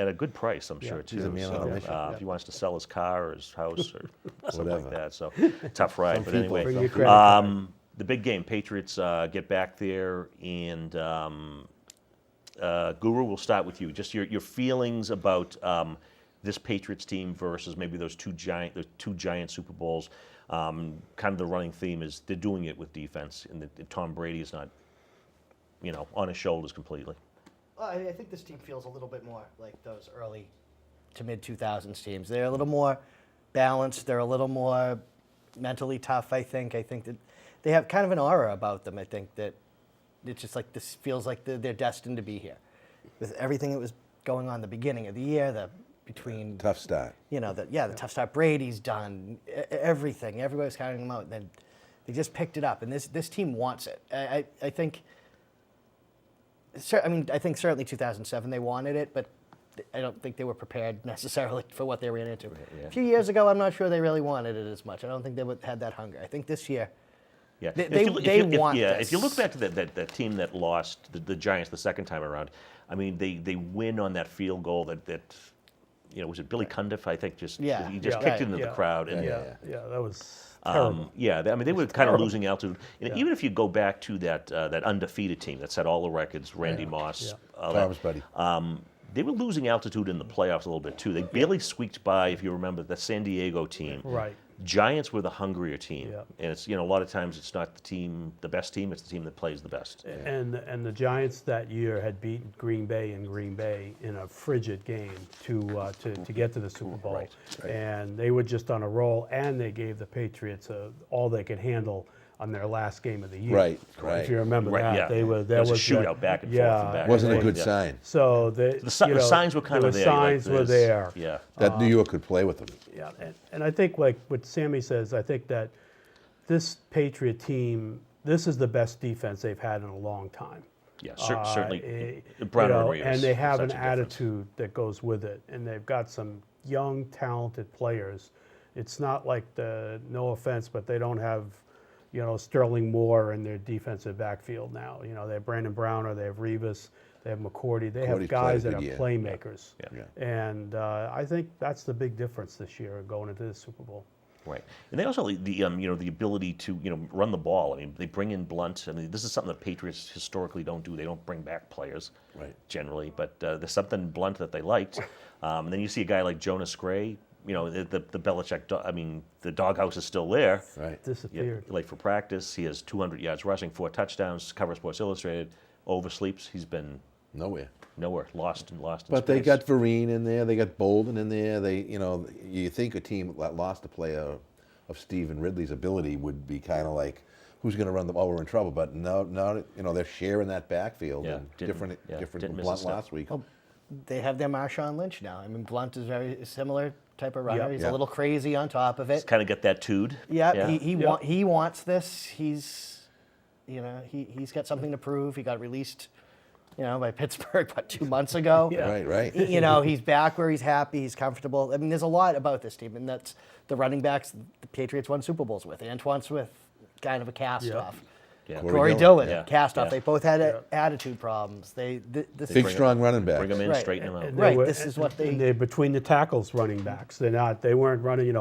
a good price, I'm sure, too. He's a man on a So, mission. if he wants to sell his car or his house or something like Whatever. that. So tough ride. But people- anyway, Bring your credit card. the big game. Patriots get back there, and Guru, we'll start with you. Just your feelings about this Patriots team versus maybe those two giant Super Bowls. Kind of the running theme is they're doing it with defense, and Tom Brady is not, on his shoulders completely. Well, I think this team feels a little bit more like those early to mid 2000s teams. They're a little more balanced. They're a little more mentally tough. I think that they have kind of an aura about them. I think that it's just like this feels like they're destined to be here, with everything that was going on the beginning of the year. Between Tough start. the tough start. Brady's done everything. Everybody's counting them out. And then they just picked it up, and this team wants it. I think. I think certainly 2007 they wanted it, but I don't think they were prepared necessarily for what they ran into. yeah. A few years ago, I'm not sure they really wanted it as much. I don't think they had that hunger. I think this year, Yeah, They want if you this. look back to that team that lost the Giants the second time around, I mean they win on that field goal that was it Billy Cundiff? I think Yeah. he just Yeah. kicked it into Yeah. the crowd and Yeah. Yeah, that was terrible. they were kind of terrible. losing altitude. And even if you go back to that undefeated team that set all the records, Randy Moss, all that, Tom's buddy. they were losing altitude in the playoffs a little bit too. They barely squeaked by, if you remember, the San Diego team. Right. Giants were the hungrier team, Yeah. and it's a lot of times it's not the best team, it's the team that plays the best. And the Giants that year had beaten Green Bay in a frigid game to get to the Super Bowl, Right, and they were just on a roll, and they gave the Patriots all they could handle on their last game of the year. Right, If right. you remember Right, that, yeah. they were There was a that- shootout back and forth yeah, and back. Wasn't a and good forth, sign. So The signs were kind of there. The You're like, signs were this- there. Yeah. That New York could play with them. Yeah, and I think like what Sammy says, I think that this Patriot team, this is the best defense they've had in a long time. Yeah, certainly. You Brown know, and Rivas. and they have an such a difference. attitude that goes with it, and they've got some young, talented players. It's not like no offense, but they don't have, Sterling Moore in their defensive backfield now. They have Brandon Browner, they have Rivas, they have McCourty. They have McCourty's guys played that a are good year. playmakers. Yeah. And I think that's the big difference this year going into the Super Bowl. Right, and they also the ability to run the ball. I mean, they bring in Blunt. I mean, this is something that Patriots historically don't do. They don't bring back players, Right. generally. But there's something Blunt that they liked. And then you see a guy like Jonas Gray. The Belichick. The doghouse is still there. Right. Yeah, Disappeared. late for practice. He has 200 yards rushing, 4 touchdowns. Cover Sports Illustrated. Oversleeps. He's been Nowhere. nowhere. Lost in But they space. got Vereen in there. They got Bolden in there. You think a team that lost a player of Stephen Ridley's ability would be kind of like, who's going to run the ball? We're in trouble. But no, they're sharing that backfield. Yeah, and didn't- different didn't from miss a Blunt step. last week. They have their Marshawn Lynch now. I mean, Blunt is very similar type of runner. Yep. He's Yeah. a little crazy on top of it. kind of get that toed. Yeah, Yeah. he wants this. He's got something to prove. He got released, by Pittsburgh 2 months ago. Yeah. Right. He's back where he's happy. He's comfortable. I mean, there's a lot about this team, and that's the running backs the Patriots won Super Bowls with. Antoine Smith, kind of a cast Yeah. off. Yeah. Corey Dillon. Dillon, Yeah. cast off. Yeah. They both had attitude problems. This Big, strong running back. Bring them in, Right. straighten them out. And Right, they were- this is what they- and they're between the tackles running backs. They weren't running,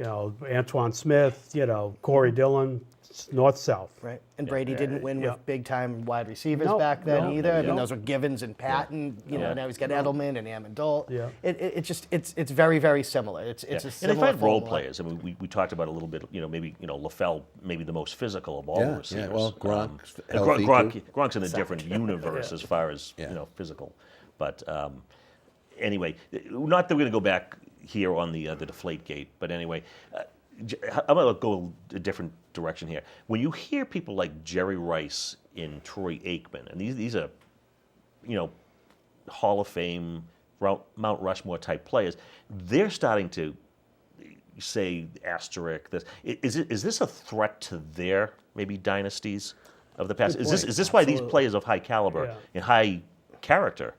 Antoine Smith, Corey Dillon, north-south. Right, and Brady didn't win Yeah. with big-time wide receivers No, back then no, either. I mean, no. those were Givens and Patton. Yeah. Now he's got Edelman and Amendola. Yeah. It's very, very similar. It's Yeah. a And they similar find role formula. players. I mean, we talked about it a little bit. Maybe LaFell, maybe the most physical of all the Yeah, receivers. well, Gronk's and healthy, too. Gronk's in a different universe as far as Yeah. physical. But anyway, not that we're going to go back here on the deflate gate. But anyway, I'm going to go a different direction here. When you hear people like Jerry Rice and Troy Aikman, and these are Hall of Fame, Mount Rushmore type players, they're starting to say asterisk this. Is this a threat to their maybe dynasties of the past? Good Is point. this why these Absolutely. players of high caliber Yeah. and high character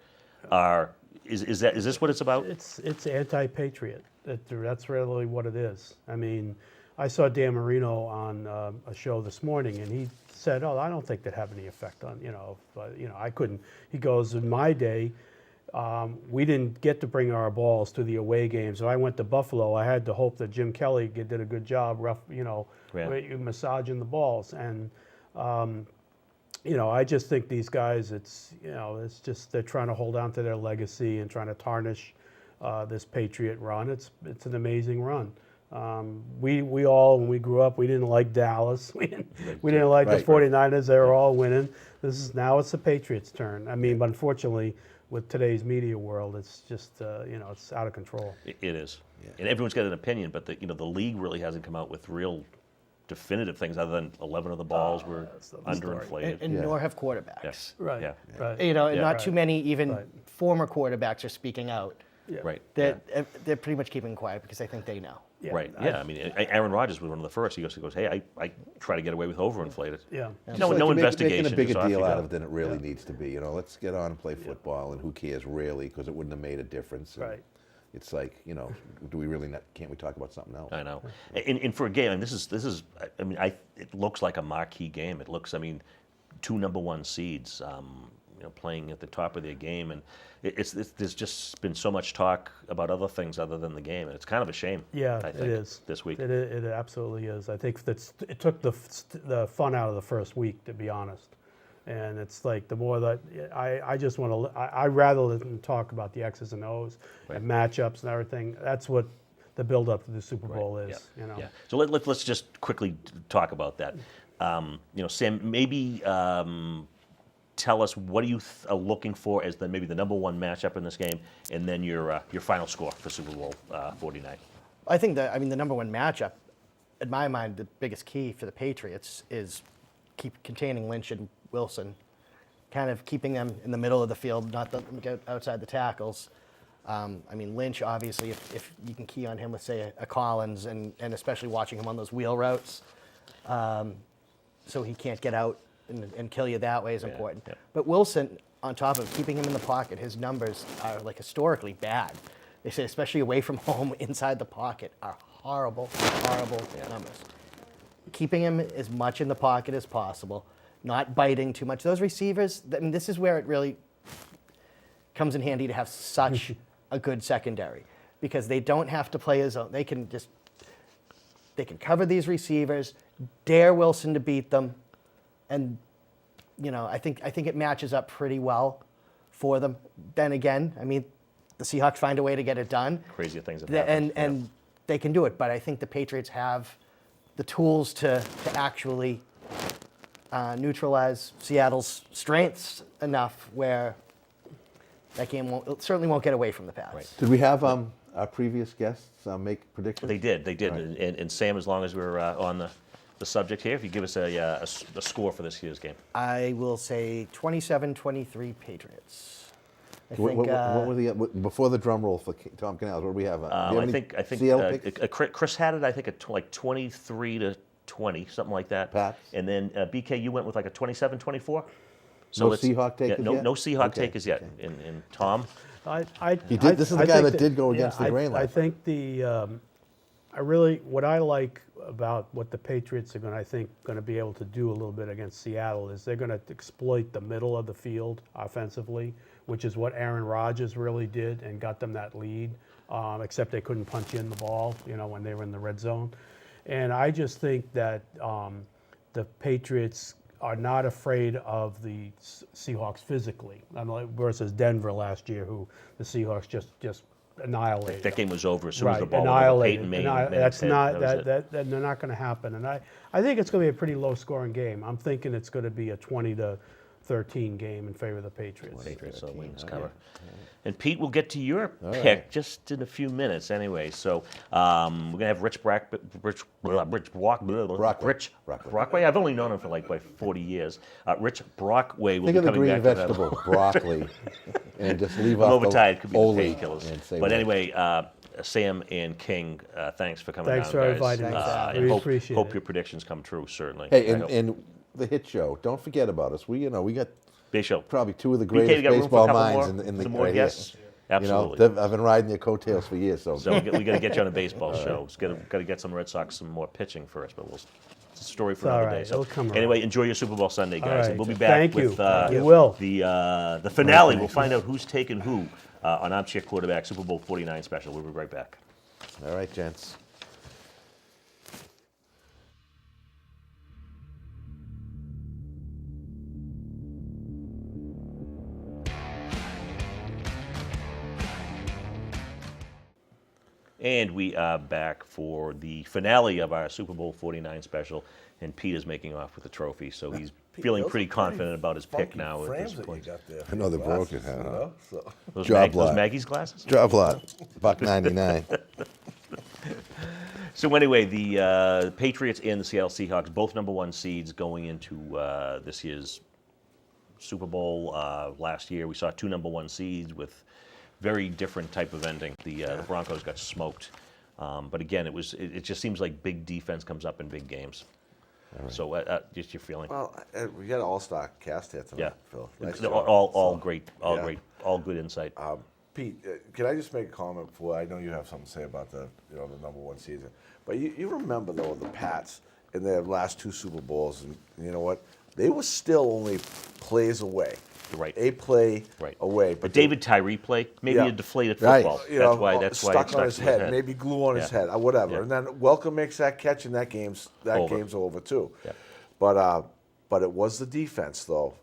are? Is this what it's about? It's anti-patriot. That's really what it is. I mean, I saw Dan Marino on a show this morning, and he said, "Oh, I don't think that have any effect on but I couldn't." He goes, "In my day, we didn't get to bring our balls to the away games. So I went to Buffalo. I had to hope that Jim Kelly did a good job, massaging the balls and." I just think these guys, it's just they're trying to hold on to their legacy and trying to tarnish this Patriot run. It's an amazing run. We all, when we grew up, we didn't like Dallas. We didn't like Right. the 49ers. They were all winning. Now it's the Patriots' turn. I mean, but unfortunately, with today's media world, it's just it's out of control. It is, and everyone's got an opinion, but the league really hasn't come out with real definitive things other than 11 of the balls were underinflated. And Yeah. nor have quarterbacks. Yes. Right. Yeah. Right. And Yeah. not Right. too many even Right. former quarterbacks are speaking out. Yeah. Right. They're pretty much keeping quiet because I think they know. Yeah. Right. Yeah. I mean, Aaron Rodgers was one of the first. He goes, "Hey, I try to get away with overinflated." Yeah. No, Like no you're investigation. Making a bigger just off deal you out go. of it than it really needs to be. Let's get on and play football, and who cares really? Because it wouldn't have made a difference. And Right. It's like, do we really not? Can't we talk about something else? I know. And for a game, and this is. I mean, it looks like a marquee game. It looks. I mean, 2 number 1 seeds. Playing at the top of their game, and there's just been so much talk about other things other than the game, and it's kind of a shame. Yeah, I it think, is. this week. It absolutely is. I think it took the fun out of the first week, to be honest. And it's like the more that I just want to, I rather than talk about the X's and O's and matchups and everything. That's what the build up to the Super Bowl Right, is. yeah, You know. yeah. So let's just quickly talk about that. Sam, maybe tell us what you are looking for as maybe the number one matchup in this game, and then your final score for Super Bowl 49. I think the number one matchup, in my mind, the biggest key for the Patriots is keep containing Lynch and Wilson, kind of keeping them in the middle of the field, not letting them get outside the tackles. Lynch, obviously, if you can key on him with, say, a Collins, and especially watching him on those wheel routes, so he can't get out and kill you that way is important. yeah. But Wilson, on top of keeping him in the pocket, his numbers are like historically bad. They say, especially away from home, inside the pocket, are horrible numbers. Keeping him as much in the pocket as possible, not biting too much. Those receivers, this is where it really comes in handy to have such a good secondary, because they don't have to play his own. They can cover these receivers, dare Wilson to beat them, and I think it matches up pretty well for them. Then again, the Seahawks find a way to get it done. Crazy things have happened. And they can do it, but I think the Patriots have the tools to actually neutralize Seattle's strengths enough where that game certainly won't get away from the Pats. Right. Did we have our previous guests make predictions? They did. Right. And Sam, as long as we're on the subject here, if you give us a score for this year's game. I will say 27-23 Patriots. I think, What were the before the drum roll for Tom Canales? What do we have? Do you have I any think CL picks? Chris had it. I think like 23-20, something like that. Pats. And then BK, you went with like a 27-24. No Seahawk takers no, yet? No Seahawk Okay, takers yet. okay. And Tom, He did. This is the guy that did go against the grain I last think what I like about what the Patriots are going to be able to do a little bit against Seattle is they're going to exploit the middle of the field offensively, which is what Aaron Rodgers really did and got them that lead. Except they couldn't punch in the ball, when they were in the red zone. And I just think that the Patriots are not afraid of the Seahawks physically, versus Denver last year, who the Seahawks just annihilated. that game was over as soon as the ball annihilated. went over Peyton Manning. That's not was it. that they're not going to happen, and I think it's going to be a pretty low-scoring game. I'm thinking it's going to be a 20-13 game in favor of the Patriots. Patriots, so wins cover. And Pete, we'll get to your pick just in a few minutes anyway. So we're going to have Rich Brockway. I've only known him for like 40 years. Rich Brockway will Think be of the coming green back vegetable, broccoli, and just leave I'm off overtired. Could the be the Oli painkillers. and say But what- anyway, Sam and King, thanks for coming Thanks down, for guys. inviting us. And We hope appreciate hope it. your predictions come true, certainly. Hey, I hope. and the hit show. Don't forget about us. We got Big show. probably two of the BK, greatest you got room for a baseball couple minds more? in the Some more right here. guests? Absolutely. I've been riding their coattails for years. So, So we got to get you on a baseball show. Got to get some Red Sox some more pitching first, but it's a story for It's all another day. right. So It'll come anyway, around. enjoy your Super Bowl Sunday, guys, right. and we'll be back Thank you. with You will. the finale. We'll find out who's taking who on Armchair Quarterback Super Bowl 49 special. We'll be right back. all right, gents. And we are back for the finale of our Super Bowl 49 special, and Pete is making off with the trophy, so he's feeling pretty confident about his pick now at this point. I know they're broken, huh? Those, Job those lot. Maggie's glasses? Job lot, $1.99. So anyway, the Patriots and the Seattle Seahawks, both number one seeds going into this year's Super Bowl. Last year, we saw two number one seeds with very different type of ending. The Broncos got smoked, but again, it just seems like big defense comes up in big games. Right. So just your feeling. Well, we got an all-star cast here tonight, Yeah, Phil. Nice all job. great, yeah. great, all good insight. Pete, can I just make a comment before? I know you have something to say about the number one season, but you remember though the Pats in their last two Super Bowls, and you know what? They were still only plays away. Right. A play Right. away. But David Tyree play, maybe Yeah. a deflated Right. football. That's why stuck it on his to his head, maybe glue on his Yeah. head, whatever. Yeah. And then Welcome makes that catch, and that game's Over. over too. Yeah. But it was the defense, though.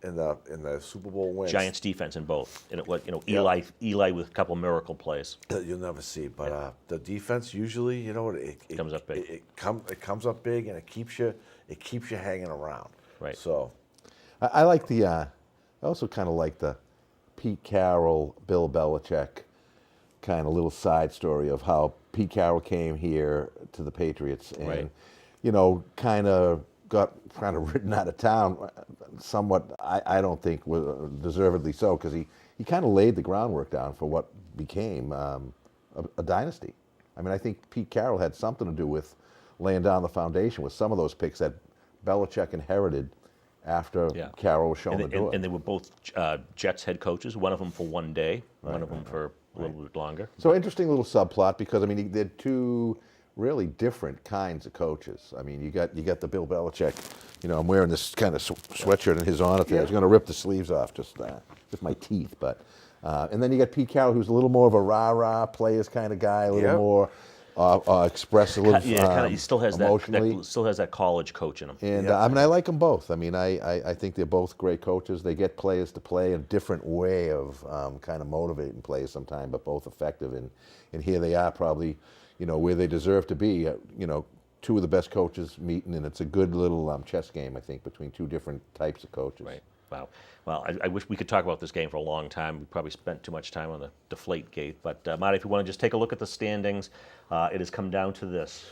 in the Super Bowl wins. Giants defense in both. And Eli with a couple miracle plays. You'll never see, but the defense usually, it Comes up big. It comes up big, and it keeps you hanging around. Right. So, I like I also kind of like the Pete Carroll, Bill Belichick kind of little side story of how Pete Carroll came here to the Patriots and, Right. kind of got written out of town somewhat, I don't think, deservedly so, because he kind of laid the groundwork down for what became a dynasty. I mean, I think Pete Carroll had something to do with laying down the foundation with some of those picks that Belichick inherited after Carroll was shown the door. And they were both Jets head coaches, one of them for one day, one of them for a little bit longer. So interesting little subplot, because I mean they're two really different kinds of coaches. I mean you got the Bill Belichick. I'm wearing this kind of sweatshirt in his honor today. I was going to rip the sleeves off just with my teeth, but and then you got Pete Carroll, who's a little more of a rah-rah players kind of guy, a little more expressive, He still has emotionally. still has that college coach in him. And I mean, I like them both. I mean, I think they're both great coaches. They get players to play a different way of kind of motivating players sometimes, but both effective. And here they are, probably, where they deserve to be. Two of the best coaches meeting, and it's a good little chess game, I think, between two different types of coaches. Right. Wow. Well, I wish we could talk about this game for a long time. We probably spent too much time on the deflate gate. But, Marty, if you want to just take a look at the standings, it has come down to this.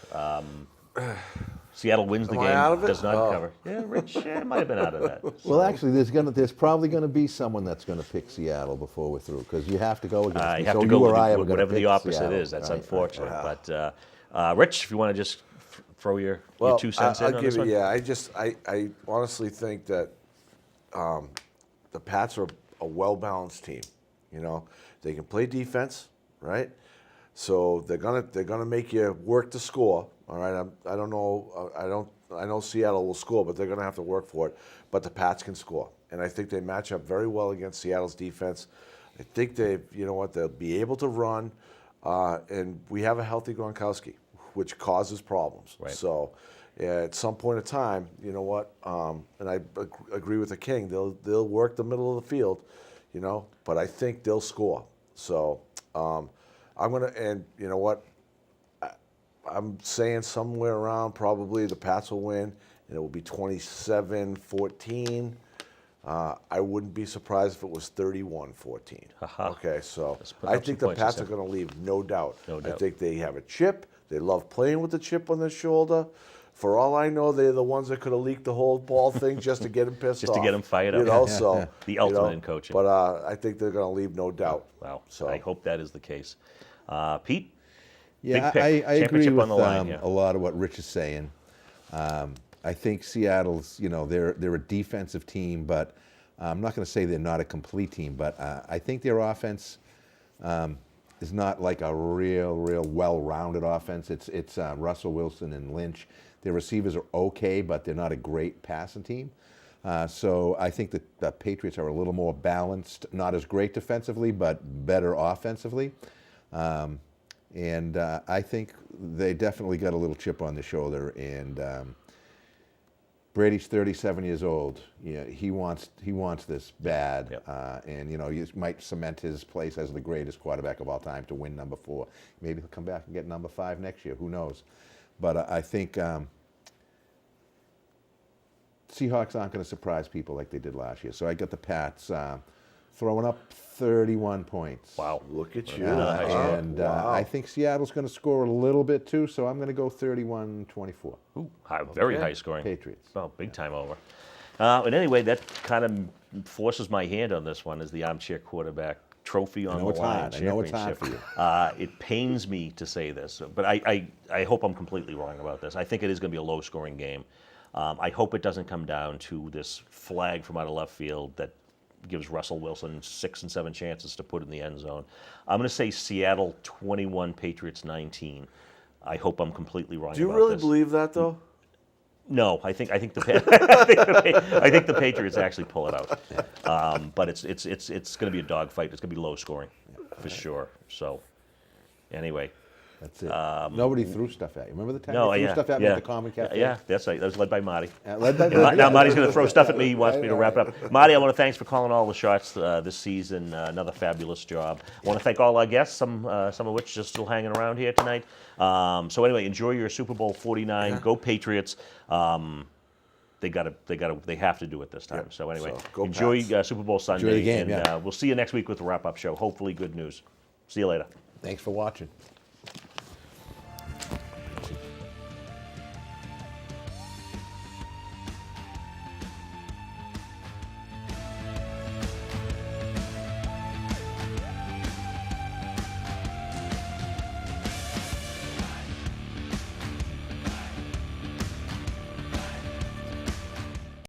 Seattle wins the Am I out of game, it? does not Oh. cover. Yeah, Rich might have been out of that. Well, actually, there's probably going to be someone that's going to pick Seattle before we're through, because you have to go against. You So have to go or I are with gonna whatever the pick opposite Seattle, is. That's right? unfortunate. Right. But, Rich, if you want to just throw your 2 cents in I'll on give this it. one. Yeah, I honestly think that the Pats are a well-balanced team. They can play defense, right? So they're gonna make you work to score. All right. I don't know. I know Seattle will score, but they're gonna have to work for it. But the Pats can score, and I think they match up very well against Seattle's defense. I think they'll be able to run, and we have a healthy Gronkowski, which causes problems. Right. So at some point in time, and I agree with the King, they'll work the middle of the field, but I think they'll score. So I'm gonna, and you know what, I'm saying somewhere around probably the Pats will win, and it will be 27-14. I wouldn't be surprised if it was 31-14. Aha. Okay, so Let's put I up think some the points, Pats you are said. going to leave, no doubt. No I doubt. think they have a chip. They love playing with the chip on their shoulder. For all I know, they're the ones that could have leaked the whole ball thing just to get him pissed Just off. to get him fired up. So The ultimate in coaching. But I think they're going to leave, no doubt. Wow. So I hope that is the case. Pete? Yeah, Big pick. I agree Championship with on the line here. a lot of what Rich is saying. I think Seattle's, they're a defensive team, but I'm not going to say they're not a complete team, but I think their offense is not like a real well-rounded offense. It's Russell Wilson and Lynch. Their receivers are okay, but they're not a great passing team. So I think that the Patriots are a little more balanced, not as great defensively, but better offensively. And I think they definitely got a little chip on their shoulder. And Brady's 37 years old. Yeah, he wants this bad. Yep. And he might cement his place as the greatest quarterback of all time to win number 4. Maybe he'll come back and get number 5 next year. Who knows? But I think Seahawks aren't going to surprise people like they did last year. So I got the Pats throwing up 31 points. Wow. look at you. And Wow. I think Seattle's going to score a little bit too, so I'm going to go 31-24. Ooh, very high scoring. Patriots. Oh, big time over. And anyway, that kind of forces my hand on this one as the armchair quarterback trophy on know the it's line. hard. I know it's hard championship. for It pains me to say this, but I hope I'm completely wrong about this. I think it is going to be a low-scoring game. I hope it doesn't come down to this flag from out of left field that gives Russell Wilson 6 and 7 chances to put in the end zone. I'm going to say Seattle 21, Patriots 19. I hope I'm completely wrong. Do you about really this. believe that, though? No, I think the I think the Patriots actually pull it out. But it's going to be a dogfight. It's going to be low scoring for sure. So, anyway, That's it. Nobody threw stuff at you. Remember the time No, they threw yeah, stuff at me yeah. at the Common Cafe? Yeah, that's right. That was led by Marty. Led by Now Marty's going to throw stuff at me. He wants me to wrap it up. Marty, I want to thanks for calling all the shots this season. Another fabulous job. I want to thank all our guests, some of which are still hanging around here tonight. So anyway, enjoy your Super Bowl 49. Go Patriots. They have to do it this time. Yep. So anyway, So, go enjoy Pats. Super Bowl Sunday. the game, and yeah. we'll see you next week with the wrap-up show. Hopefully good news. See you later. Thanks for watching.